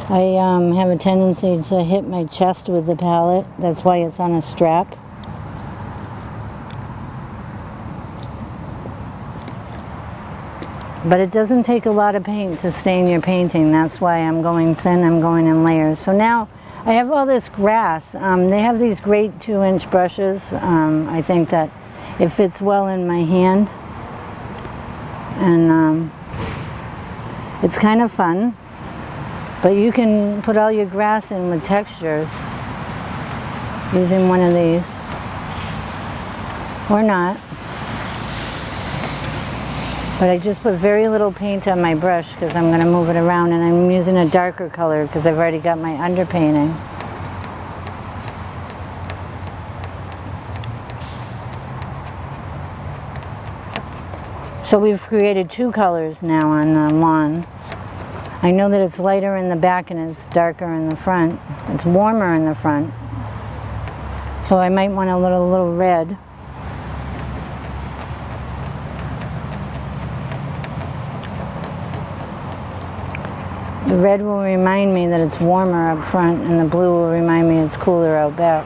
I have a tendency to hit my chest with the palette. That's why it's on a strap. But it doesn't take a lot of paint to stain your painting. That's why I'm going thin, I'm going in layers. So now I have all this grass. They have these great 2-inch brushes. I think that it fits well in my hand. And it's kind of fun. But you can put all your grass in with textures using one of these. Or not. But I just put very little paint on my brush because I'm going to move it around, and I'm using a darker color because I've already got my underpainting. So we've created 2 colors now on the lawn. I know that it's lighter in the back and it's darker in the front. It's warmer in the front. So I might want a little red. The red will remind me that it's warmer up front, and the blue will remind me it's cooler out back.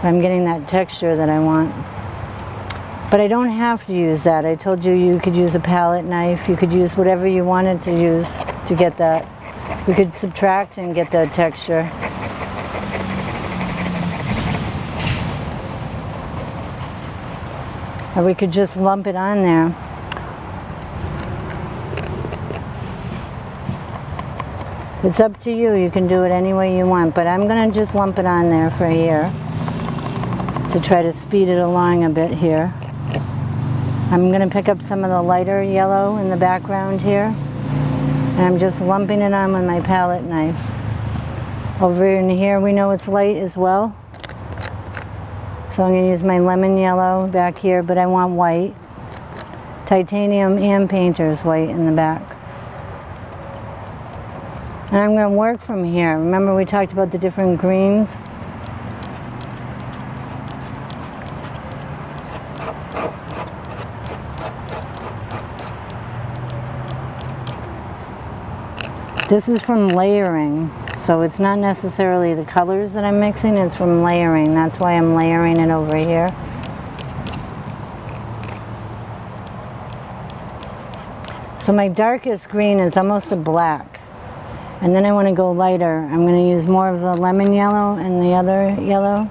I'm getting that texture that I want. But I don't have to use that. I told you you could use a palette knife. You could use whatever you wanted to use to get that. We could subtract and get that texture. Or we could just lump it on there. It's up to you. You can do it any way you want, but I'm going to just lump it on there for here to try to speed it along a bit here. I'm going to pick up some of the lighter yellow in the background here, and I'm just lumping it on with my palette knife. Over in here we know it's light as well, so I'm going to use my lemon yellow back here, but I want white. Titanium and painter's white in the back. And I'm going to work from here. Remember we talked about the different greens? This is from layering, so it's not necessarily the colors that I'm mixing, it's from layering. That's why I'm layering it over here. So my darkest green is almost a black. And then I want to go lighter. I'm going to use more of the lemon yellow and the other yellow.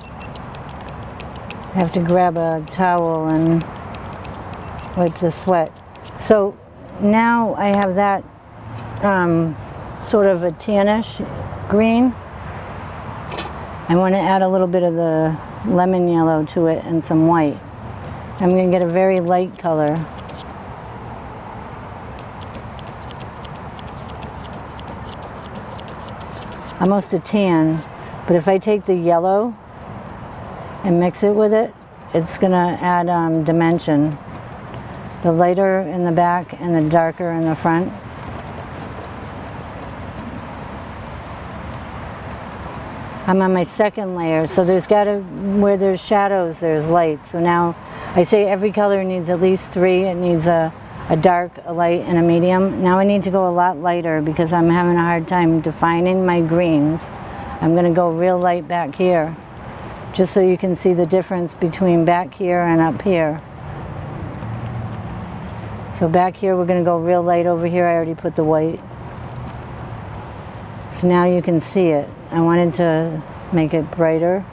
I have to grab a towel and wipe the sweat. So now I have that sort of a tannish green. I want to add a little bit of the lemon yellow to it and some white. I'm going to get a very light color. Almost a tan, but if I take the yellow and mix it with it, it's going to add dimension. The lighter in the back and the darker in the front. I'm on my second layer, so there's got to, where there's shadows, there's light. So now I say every color needs at least 3. It needs a dark, a light, and a medium. Now I need to go a lot lighter because I'm having a hard time defining my greens. I'm going to go real light back here, just so you can see the difference between back here and up here. So back here we're going to go real light. Over here I already put the white. So now you can see it. I wanted to make it brighter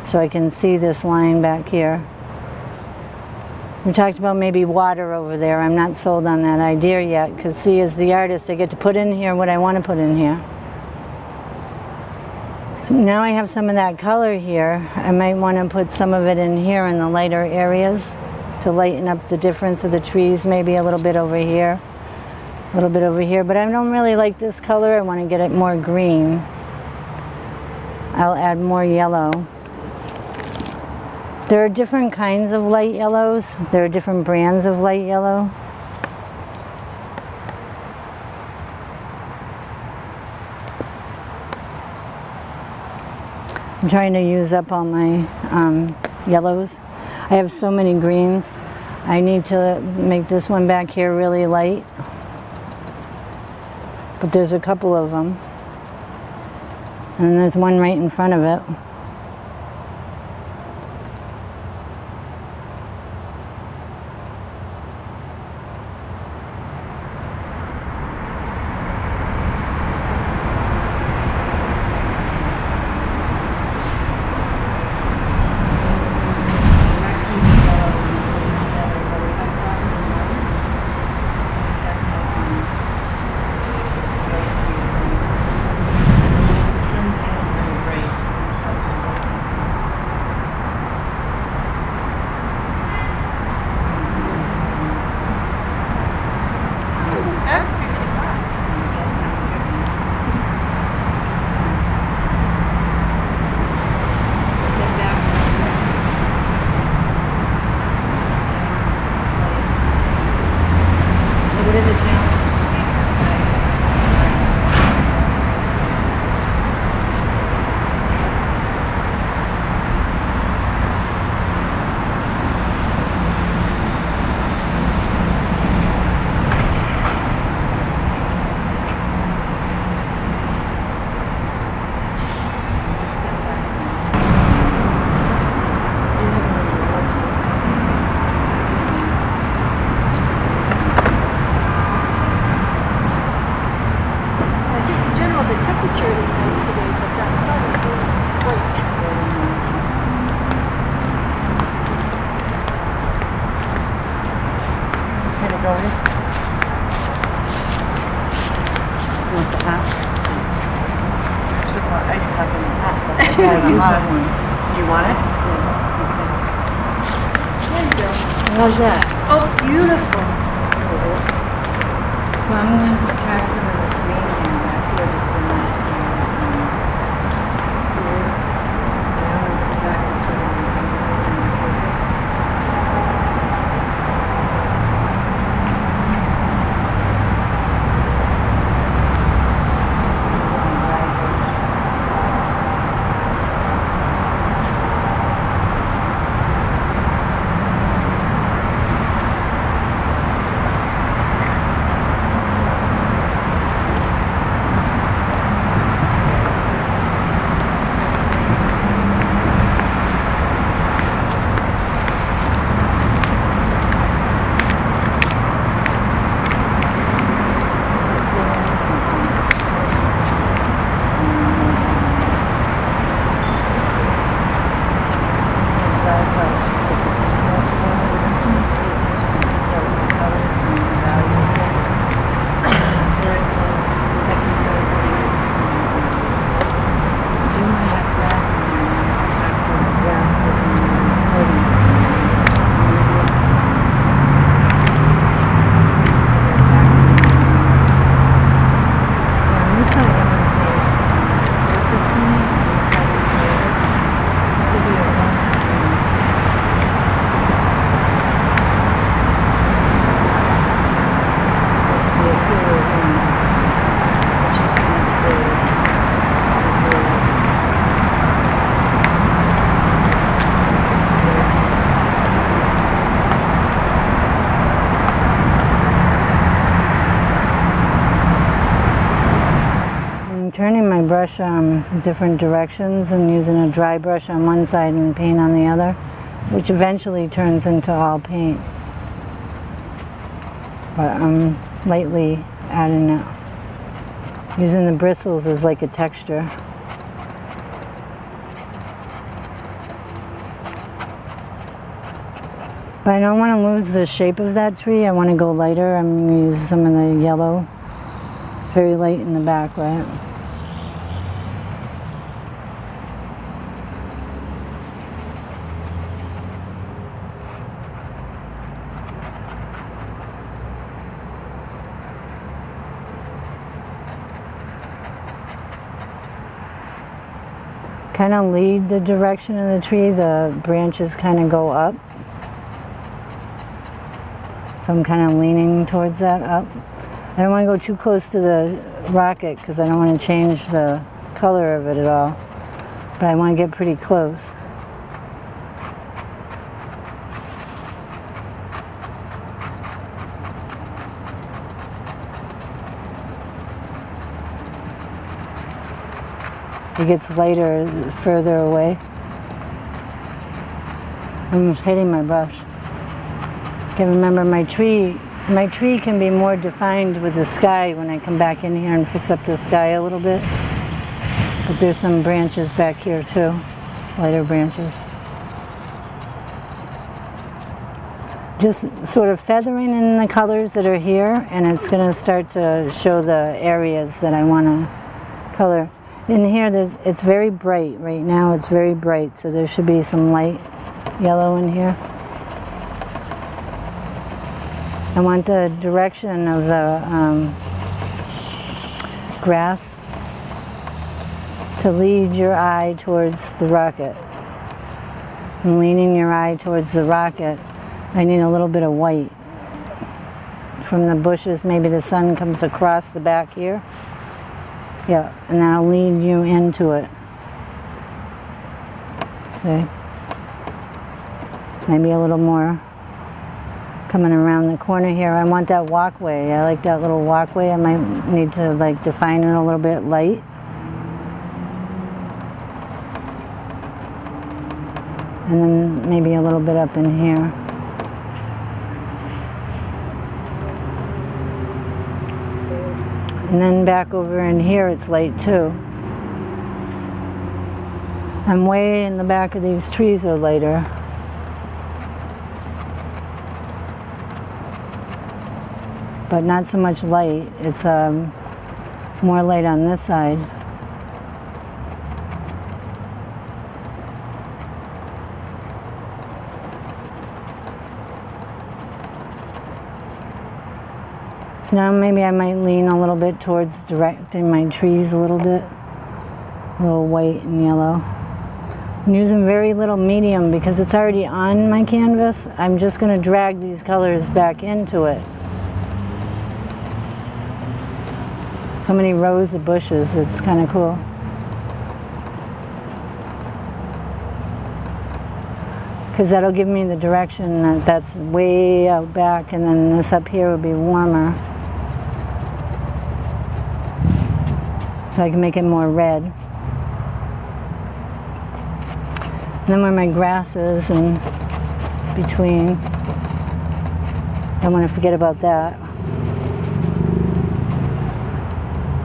so I can see this line back here. We talked about maybe water over there. I'm not sold on that idea yet, because see, as the artist, I get to put in here what I want to put in here. So now I have some of that color here. I might want to put some of it in here in the lighter areas to lighten up the difference of the trees, maybe a little bit over here, a little bit over here. But I don't really like this color. I want to get it more green. I'll add more yellow. There are different kinds of light yellows. There are different brands of light yellow. I'm trying to use up all my yellows. I have so many greens. I need to make this one back here really light. But there's a couple of them. And there's one right in front of it. Do you want it? There you go. How's that? Oh, beautiful. So I'm going to subtract some of this green here back here because I'm not here. I'm going to subtract it to the places. Turning my brush different directions and using a dry brush on one side and paint on the other, which eventually turns into all paint. But I'm lightly adding it. Using the bristles as like a texture. But I don't want to lose the shape of that tree. I want to go lighter. I'm going to use some of the yellow. It's very light in the back, right? kind of lead the direction of the tree. The branches kind of go up. So I'm kind of leaning towards that up. I don't want to go too close to the rocket because I don't want to change the color of it at all. But I want to get pretty close. It gets lighter further away. I'm hitting my brush. Okay, remember my tree can be more defined with the sky when I come back in here and fix up the sky a little bit. But there's some branches back here too, lighter branches. Just sort of feathering in the colors that are here, and it's going to start to show the areas that I want to color. In here, it's very bright. Right now it's very bright, so there should be some light yellow in here. I want the direction of the grass to lead your eye towards the rocket. And leaning your eye towards the rocket, I need a little bit of white. From the bushes, maybe the sun comes across the back here. Yeah, and that'll lead you into it. Okay. Maybe a little more coming around the corner here. I want that walkway. I like that little walkway. I might need to like define it a little bit light. And then maybe a little bit up in here. And then back over in here it's light too. I'm way in the back of these trees are lighter. But not so much light. It's more light on this side. So now maybe I might lean a little bit towards directing my trees a little bit. A little white and yellow. I'm using very little medium because it's already on my canvas. I'm just going to drag these colors back into it. So many rows of bushes, it's kind of cool. Because that'll give me the direction that's way out back, and then this up here will be warmer. So I can make it more red. And then where my grass is and between, don't want to forget about that.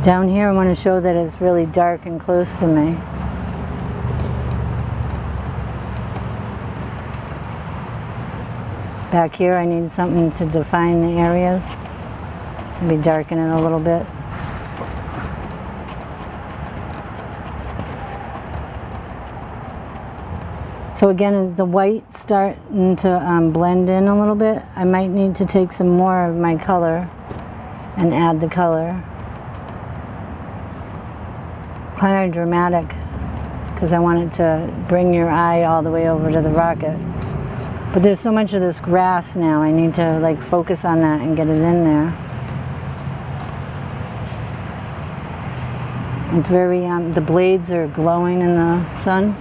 Down here I want to show that it's really dark and close to me. Back here I need something to define the areas. Maybe darken it a little bit. So again, the white's starting to blend in a little bit. I might need to take some more of my color and add the color. Kind of dramatic, because I want it to bring your eye all the way over to the rocket. But there's so much of this grass now, I need to like focus on that and get it in there. It's very, the blades are glowing in the sun.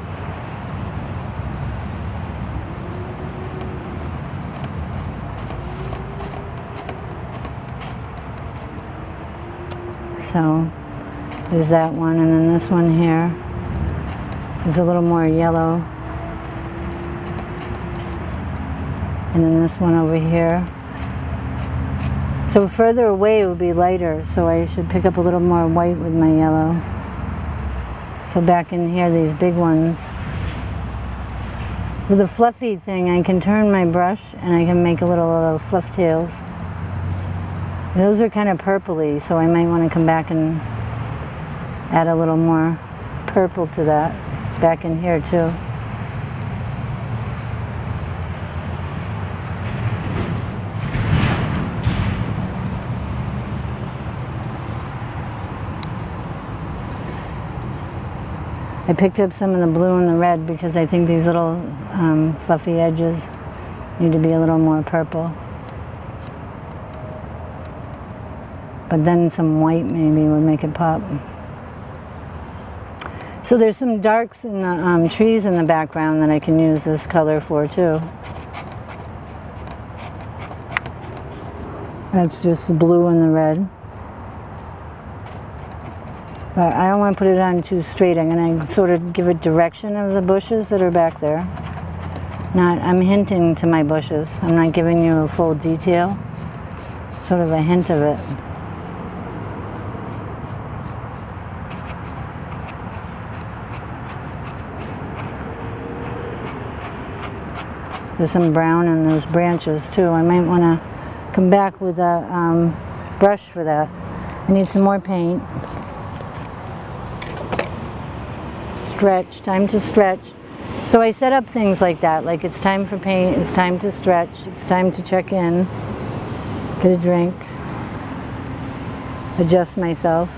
So there's that one, and then this one here is a little more yellow. And then this one over here. So further away it would be lighter, so I should pick up a little more white with my yellow. So back in here, these big ones. With the fluffy thing, I can turn my brush and I can make a little fluff tails. Those are kind of purpley, so I might want to come back and add a little more purple to that back in here too. I picked up some of the blue and the red because I think these little fluffy edges need to be a little more purple. But then some white maybe would make it pop. So there's some darks in the trees in the background that I can use this color for too. That's just the blue and the red. But I don't want to put it on too straight. I'm going to sort of give it direction of the bushes that are back there. I'm hinting to my bushes. I'm not giving you a full detail. Sort of a hint of it. There's some brown in those branches too. I might want to come back with a brush for that. I need some more paint. Stretch, time to stretch. So I set up things like that, like it's time for paint, it's time to stretch, it's time to check in, get a drink, adjust myself.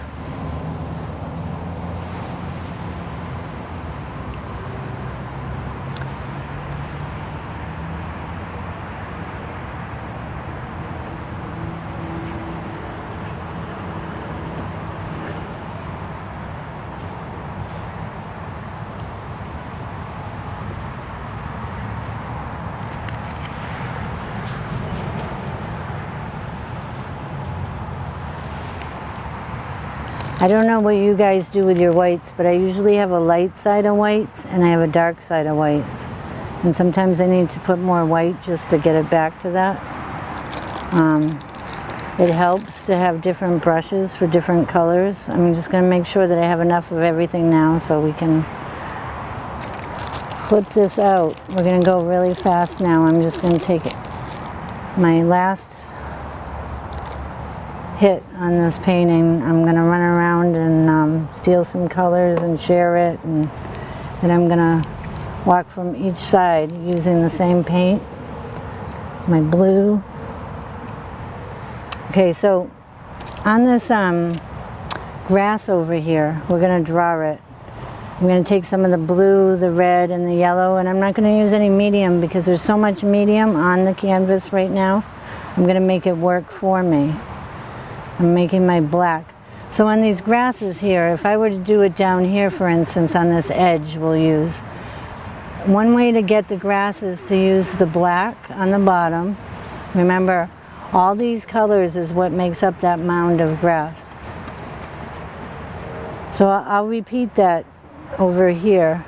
I don't know what you guys do with your whites, but I usually have a light side of whites and I have a dark side of whites. And sometimes I need to put more white just to get it back to that. It helps to have different brushes for different colors. I'm just going to make sure that I have enough of everything now so we can flip this out. We're going to go really fast now. I'm just going to take it. My last hit on this painting. I'm going to run around and steal some colors and share it, and then I'm going to walk from each side using the same paint. My blue. Okay, so on this grass over here, we're going to draw it. I'm going to take some of the blue, the red, and the yellow, and I'm not going to use any medium because there's so much medium on the canvas right now. I'm going to make it work for me. I'm making my black. So on these grasses here, if I were to do it down here, for instance, on this edge we'll use, one way to get the grasses to use the black on the bottom. Remember, all these colors is what makes up that mound of grass. So I'll repeat that over here.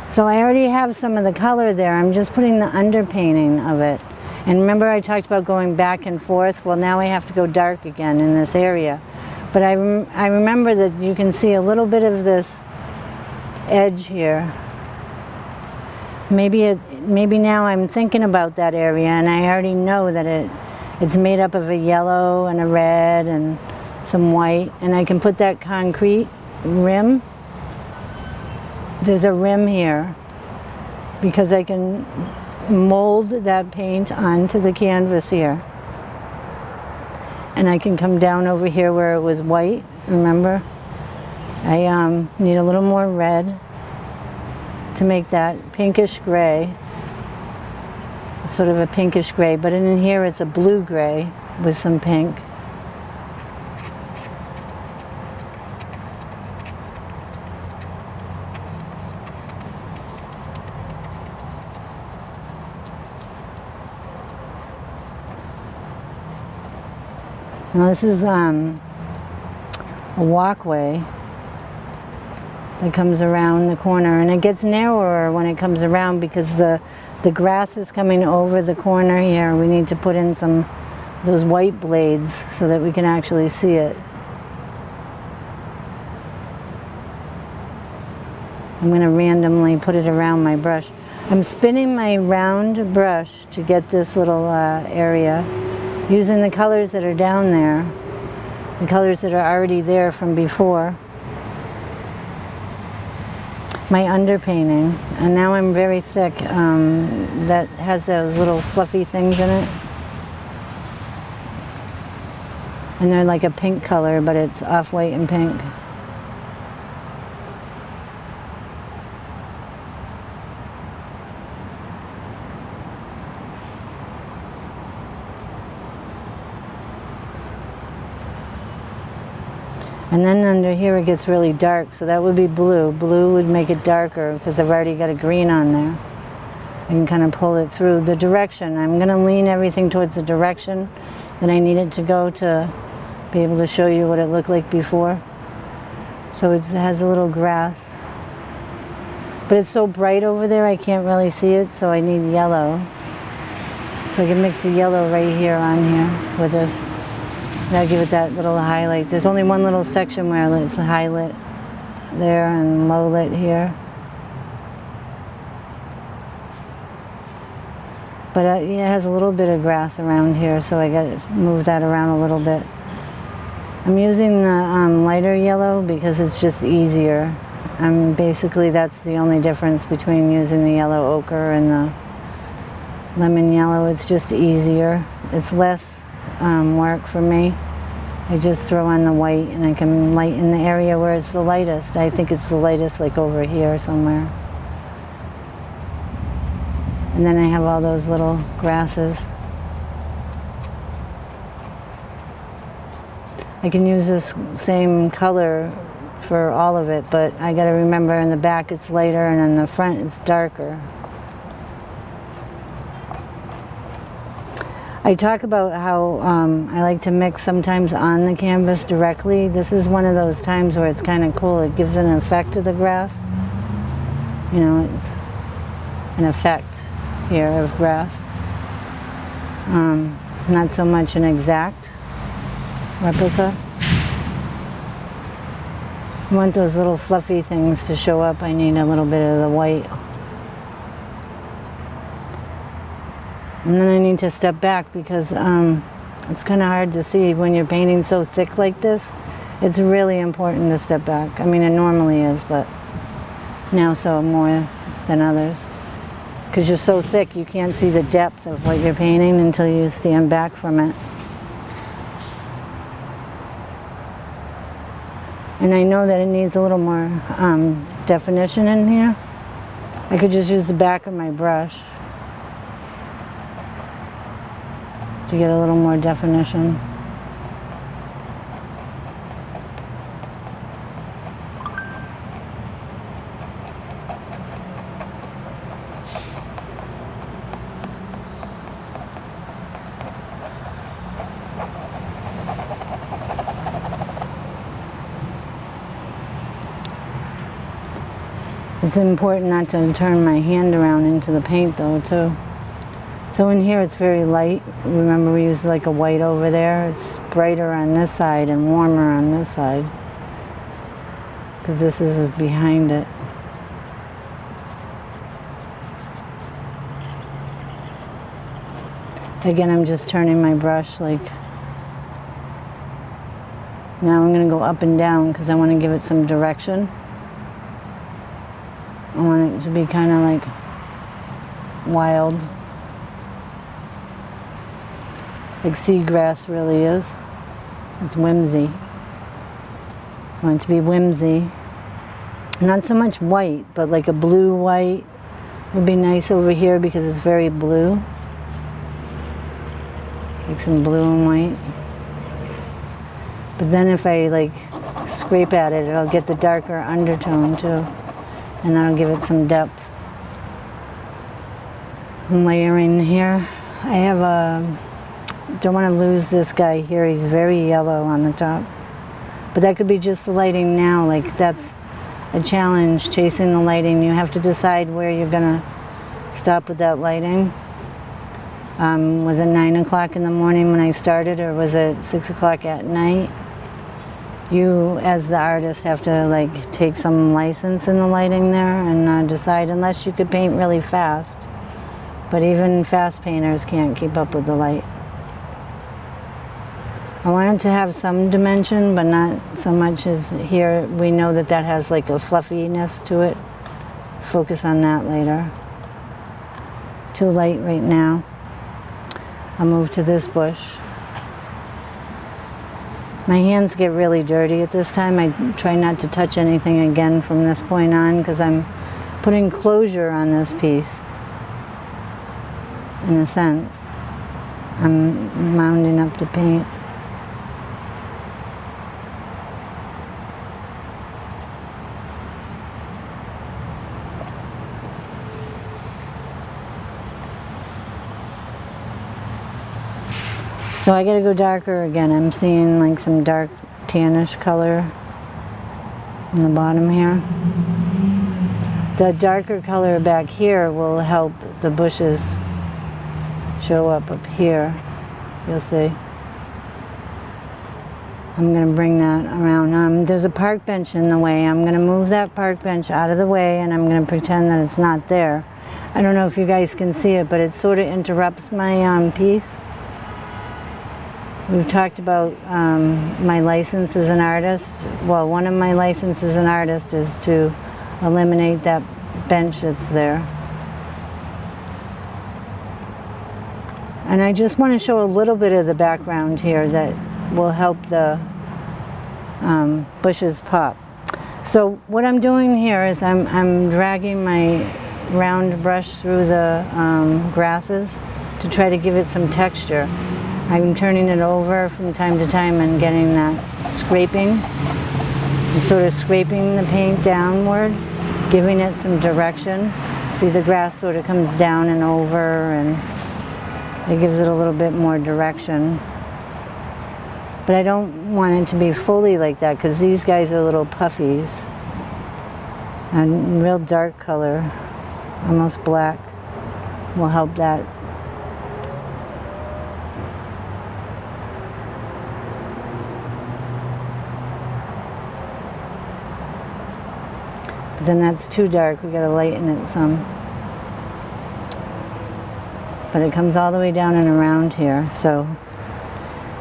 So I already have some of the color there. I'm just putting the underpainting of it. And remember I talked about going back and forth? Well, now I have to go dark again in this area. But I remember that you can see a little bit of this edge here. Maybe now I'm thinking about that area and I already know that it's made up of a yellow and a red and some white. And I can put that concrete rim. There's a rim here because I can mold that paint onto the canvas here. And I can come down over here where it was white, remember? I need a little more red to make that pinkish gray. It's sort of a pinkish gray, but in here it's a blue gray with some pink. Now this is a walkway that comes around the corner, and it gets narrower when it comes around because the grass is coming over the corner here. We need to put in those white blades so that we can actually see it. I'm going to randomly put it around my brush. I'm spinning my round brush to get this little area, using the colors that are down there, the colors that are already there from before. My underpainting, and now I'm very thick, that has those little fluffy things in it. And they're like a pink color, but it's off-white and pink. And then under here it gets really dark, so that would be blue. Blue would make it darker because I've already got a green on there. I can kind of pull it through the direction. I'm going to lean everything towards the direction that I need it to go to be able to show you what it looked like before. So it has a little grass. But it's so bright over there I can't really see it, so I need yellow. So I can mix the yellow right here on here with this. That'll give it that little highlight. There's only one little section where it's highlight there and low lit here. But it has a little bit of grass around here, so I got to move that around a little bit. I'm using the lighter yellow because it's just easier. Basically that's the only difference between using the yellow ochre and the lemon yellow. It's just easier. It's less work for me. I just throw on the white and I can lighten the area where it's the lightest. I think it's the lightest like over here somewhere. And then I have all those little grasses. I can use this same color for all of it, but I got to remember in the back it's lighter and in the front it's darker. I talk about how I like to mix sometimes on the canvas directly. This is one of those times where it's kind of cool. It gives an effect to the grass. You know, it's an effect here of grass. Not so much an exact replica. I want those little fluffy things to show up. I need a little bit of the white. And then I need to step back because it's kind of hard to see when you're painting so thick like this. It's really important to step back. I mean, it normally is, but now so more than others. Because you're so thick, you can't see the depth of what you're painting until you stand back from it. And I know that it needs a little more definition in here. I could just use the back of my brush to get a little more definition. It's important not to turn my hand around into the paint though too. So in here it's very light. Remember we used like a white over there. It's brighter on this side and warmer on this side because this is behind it. Again, I'm just turning my brush like. Now I'm going to go up and down because I want to give it some direction. I want it to be kind of like wild. Like seagrass really is. It's whimsy. I want it to be whimsy. Not so much white, but like a blue white would be nice over here because it's very blue. Like some blue and white. But then if I like scrape at it, it'll get the darker undertone too. And that'll give it some depth. I'm layering here. I have don't want to lose this guy here. He's very yellow on the top. But that could be just the lighting now. Like that's a challenge, chasing the lighting. You have to decide where you're gonna stop with that lighting. Was it 9 o'clock in the morning when I started, or was it 6 o'clock at night? You, as the artist, have to like take some license in the lighting there and decide, unless you could paint really fast. But even fast painters can't keep up with the light. I want it to have some dimension, but not so much as here. We know that that has like a fluffiness to it. Focus on that later. Too light right now. I'll move to this bush. My hands get really dirty at this time. I try not to touch anything again from this point on because I'm putting closure on this piece, in a sense. I'm mounding up the paint. So I gotta go darker again. I'm seeing like some dark tannish color in the bottom here. The darker color back here will help the bushes show up here. You'll see. I'm gonna bring that around. There's a park bench in the way. I'm gonna move that park bench out of the way and I'm gonna pretend that it's not there. I don't know if you guys can see it, but it sort of interrupts my piece. We've talked about my license as an artist. Well, one of my licenses as an artist is to eliminate that bench that's there. And I just want to show a little bit of the background here that will help the bushes pop. So what I'm doing here is I'm dragging my round brush through the grasses to try to give it some texture. I'm turning it over from time to time and getting that scraping. I'm sort of scraping the paint downward, giving it some direction. See, the grass sort of comes down and over and it gives it a little bit more direction. But I don't want it to be fully like that because these guys are little puffies. And real dark color, almost black, will help that. But then that's too dark, we gotta lighten it some. But it comes all the way down and around here, so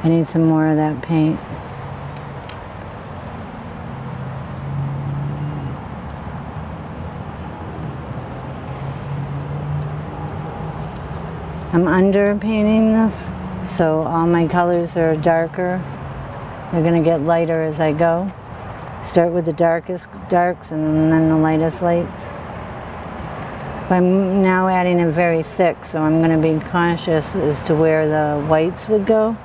I need some more of that paint. I'm under painting this, so all my colors are darker. They're gonna get lighter as I go. Start with the darkest darks and then the lightest lights. But I'm now adding it very thick, so I'm going to be cautious as to where the whites would go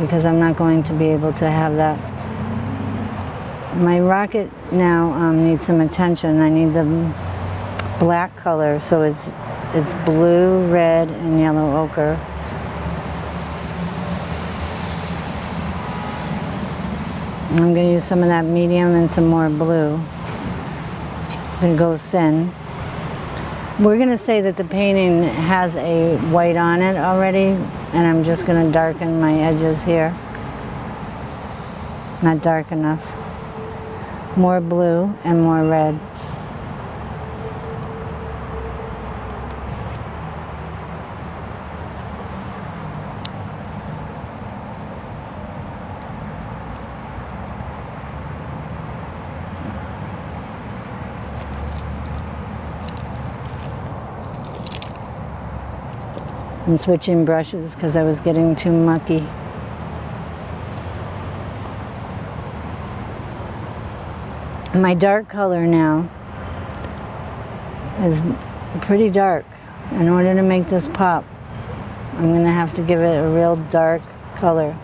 because I'm not going to be able to have that. My rocket now needs some attention. I need the black color, so it's blue, red, and yellow ochre. I'm going to use some of that medium and some more blue. I'm going to go thin. We're going to say that the painting has a white on it already, and I'm just going to darken my edges here. Not dark enough. More blue and more red. I'm switching brushes because I was getting too mucky. My dark color now is pretty dark. In order to make this pop, I'm going to have to give it a real dark color.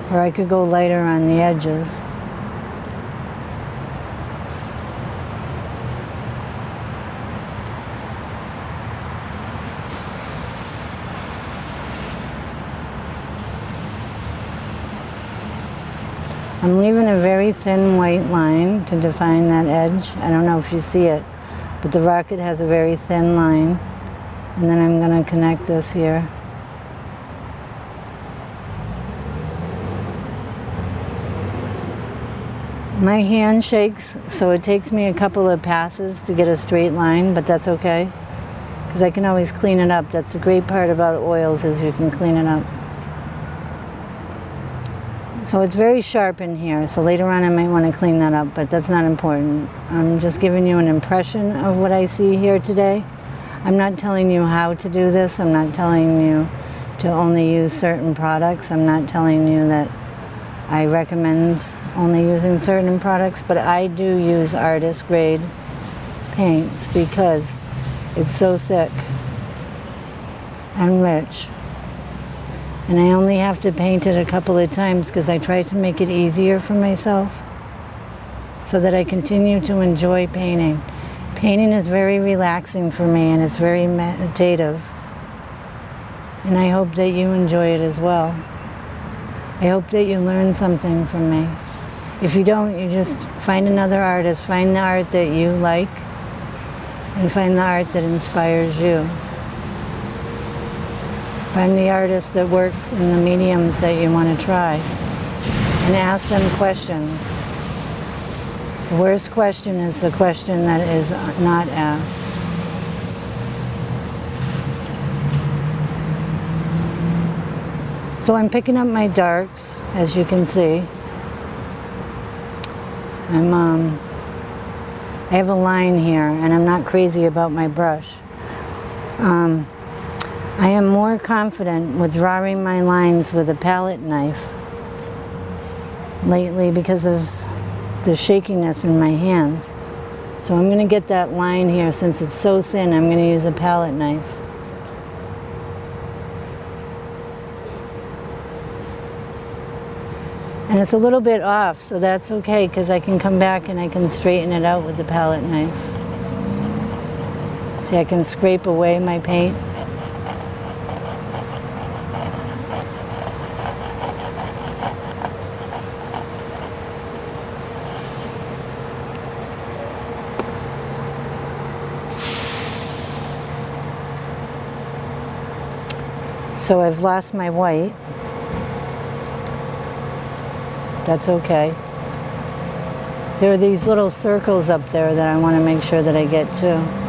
Or I could go lighter on the edges. I'm leaving a very thin white line to define that edge. I don't know if you see it, but the rocket has a very thin line. And then I'm going to connect this here. My hand shakes, so it takes me a couple of passes to get a straight line, but that's okay, because I can always clean it up. That's the great part about oils, is you can clean it up. So it's very sharp in here, so later on I might want to clean that up, but that's not important. I'm just giving you an impression of what I see here today. I'm not telling you how to do this. I'm not telling you to only use certain products. I'm not telling you that I recommend only using certain products, but I do use artist grade paints because it's so thick and rich. And I only have to paint it a couple of times because I try to make it easier for myself so that I continue to enjoy painting. Painting is very relaxing for me and it's very meditative. And I hope that you enjoy it as well. I hope that you learn something from me. If you don't, you just find another artist, find the art that you like, and find the art that inspires you. Find the artist that works in the mediums that you want to try and ask them questions. The worst question is the question that is not asked. So I'm picking up my darks, as you can see. I have a line here and I'm not crazy about my brush. I am more confident with drawing my lines with a palette knife lately because of the shakiness in my hands. So I'm going to get that line here. Since it's so thin, I'm going to use a palette knife. And it's a little bit off, so that's okay because I can come back and I can straighten it out with the palette knife. See, I can scrape away my paint. So I've lost my white. That's okay. There are these little circles up there that I want to make sure that I get to.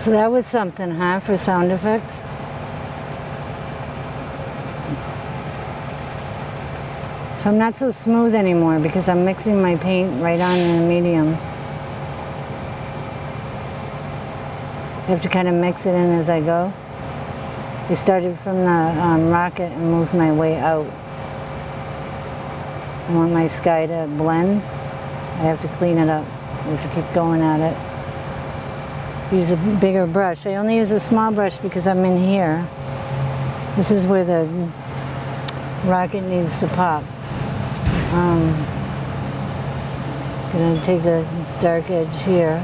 So that was something, huh, for sound effects? So I'm not so smooth anymore because I'm mixing my paint right on in the medium. I have to kind of mix it in as I go. I started from the rocket and moved my way out. I want my sky to blend. I have to clean it up. I have to keep going at it. Use a bigger brush. I only use a small brush because I'm in here. This is where the rocket needs to pop. Gonna take the dark edge here.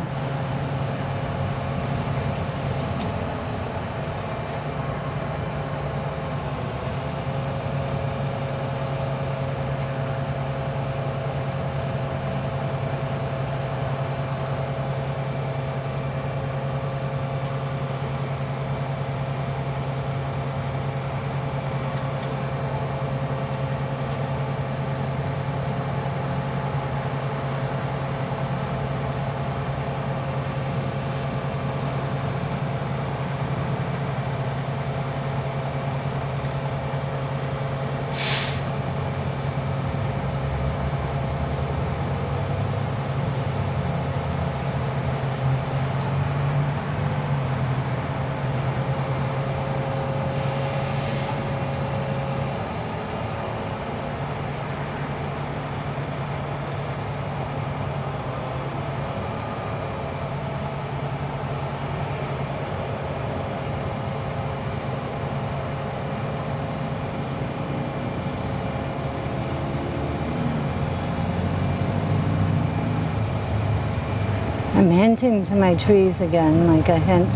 I'm hinting to my trees again, like a hint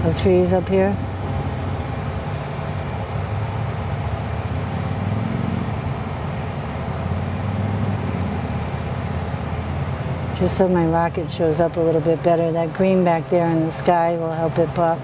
of trees up here. Just so my rocket shows up a little bit better. That green back there in the sky will help it pop.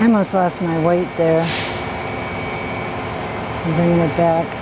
I almost lost my white there. I'm bringing it back.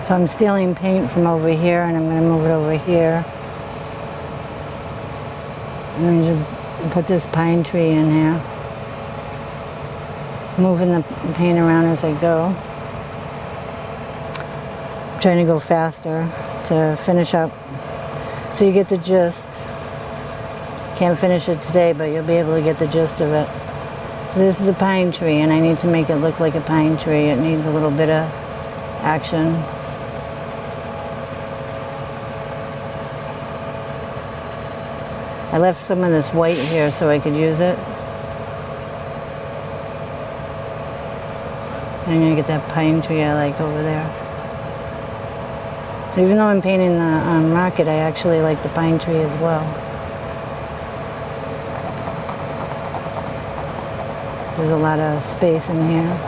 So I'm stealing paint from over here and I'm going to move it over here. And I'm going to put this pine tree in here. Moving the paint around as I go. I'm trying to go faster to finish up. So you get the gist. Can't finish it today, but you'll be able to get the gist of it. So this is the pine tree, and I need to make it look like a pine tree. It needs a little bit of action. I left some of this white here so I could use it. I'm gonna get that pine tree I like over there. So even though I'm painting the rocket, I actually like the pine tree as well. There's a lot of space in here.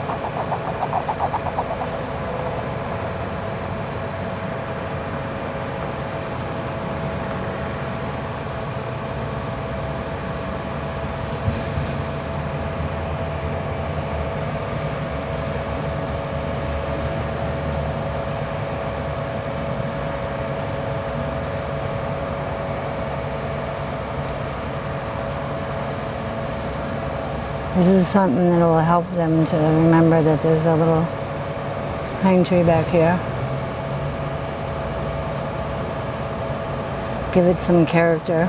This is something that will help them to remember that there's a little pine tree back here. Give it some character.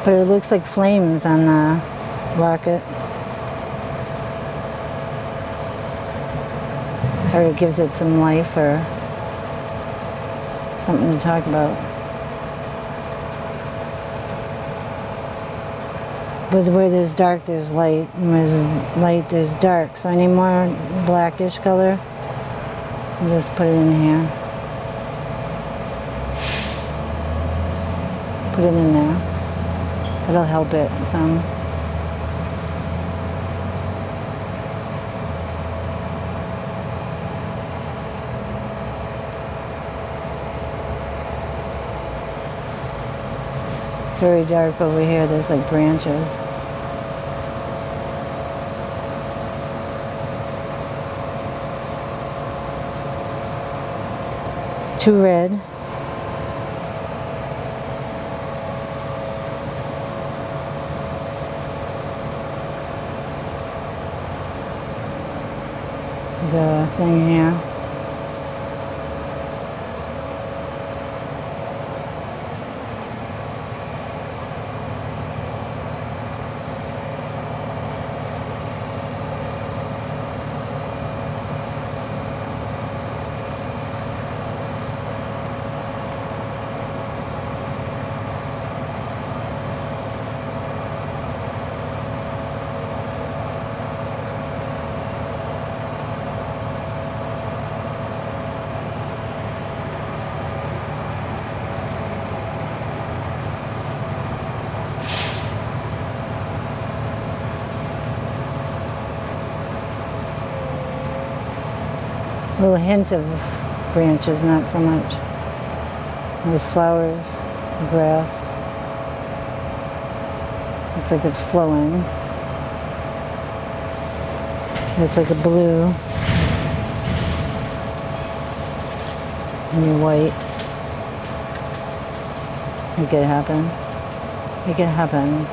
But it looks like flames on the rocket. Or it gives it some life or something to talk about. But where there's dark, there's light, and where there's light, there's dark. So I need more blackish color. I'll just put it in here. Put it in there. That'll help it some. Very dark over here, there's like branches. Too red. There's a thing here. A little hint of branches, not so much. Those flowers, grass. Looks like it's flowing. It's like a blue. And white. Make it happen. Make it happen.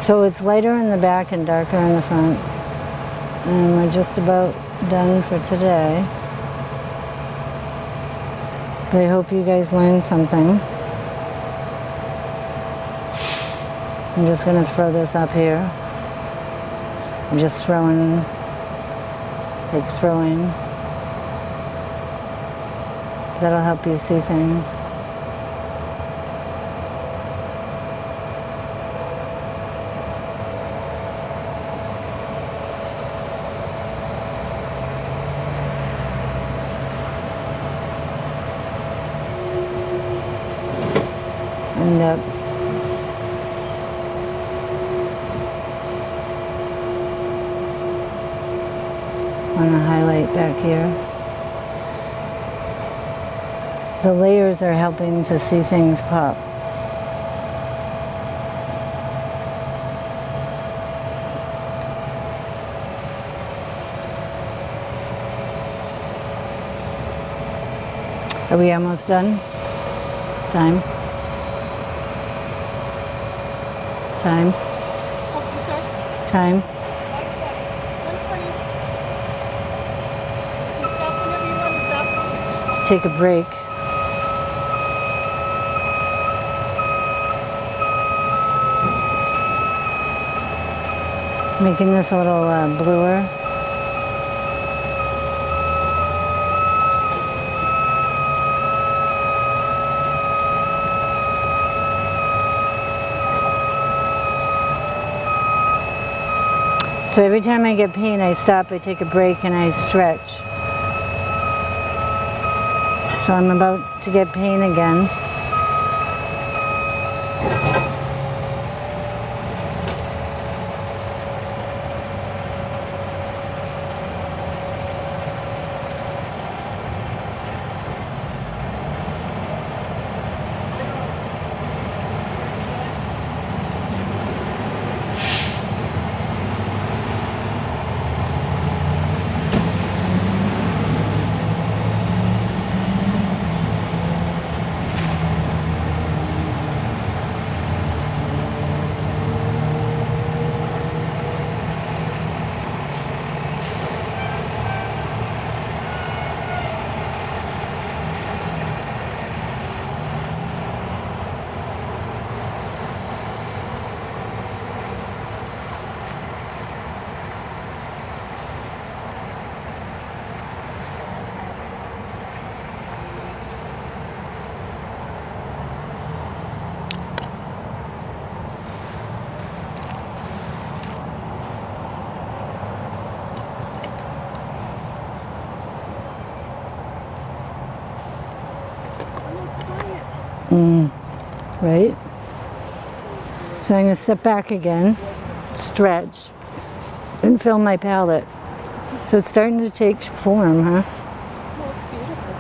So it's lighter in the back and darker in the front. And we're just about done for today. But I hope you guys learned something. I'm just going to throw this up here. I'm just throwing, like throwing. That'll help you see things. And want to highlight back here. The layers are helping to see things pop. Are we almost done? Time? Time? Oh, I'm sorry. Time? 120. You can stop whenever you want to stop. Take a break. Making this a little bluer. So every time I get pain, I stop, I take a break, and I stretch. So I'm about to get pain again. Right? So I'm going to step back again, stretch, and fill my palette. So it's starting to take form, huh? Oh, it's beautiful.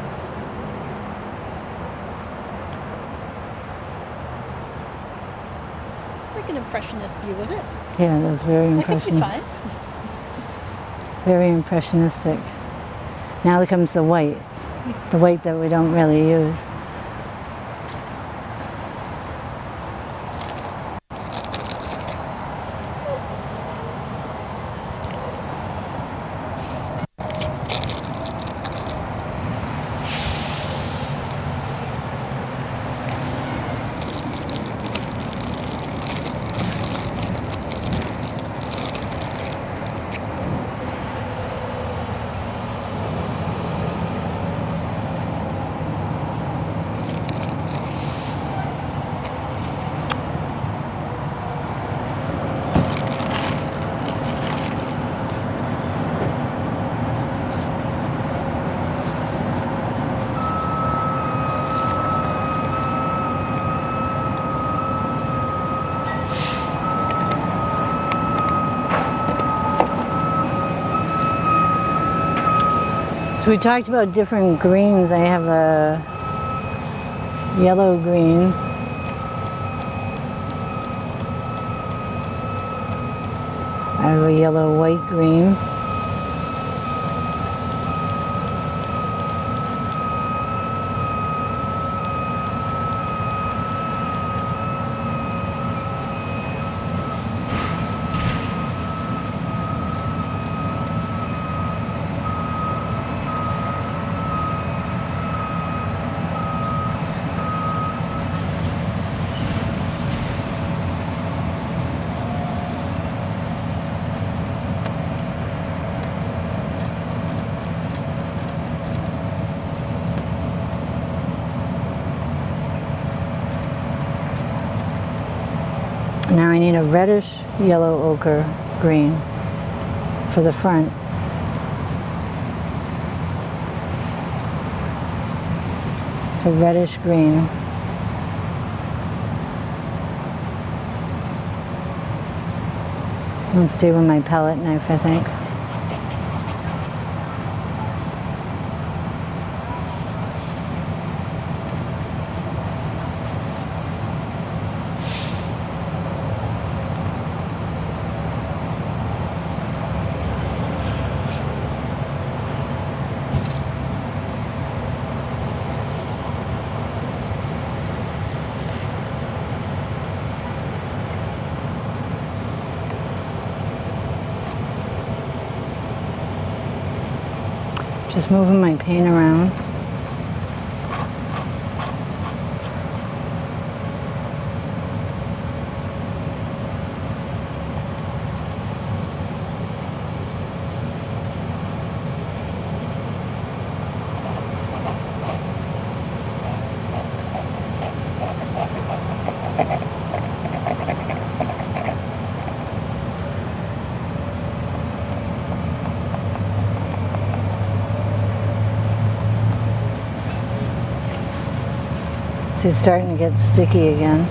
It's like an impressionist view of it. Yeah, that's very That could be impressionist. fun. Very impressionistic. Now comes the white that we don't really use. So we talked about different greens. I have a yellow green. I have a yellow white green. Now I need a reddish yellow ochre green for the front. It's a reddish green. I'm going to stay with my palette knife, I think. Just moving my paint around. It's starting to get sticky again.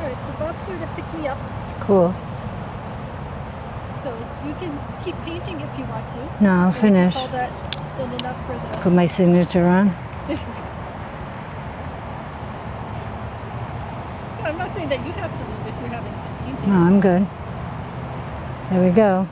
Alright, so Bob's here to pick me up. Cool. So you can keep painting if you want to. No, I'll Or you can finish. call that done enough for the... Put my signature on. I'm not saying that you have to leave if you're having fun painting. No, I'm good. There we go.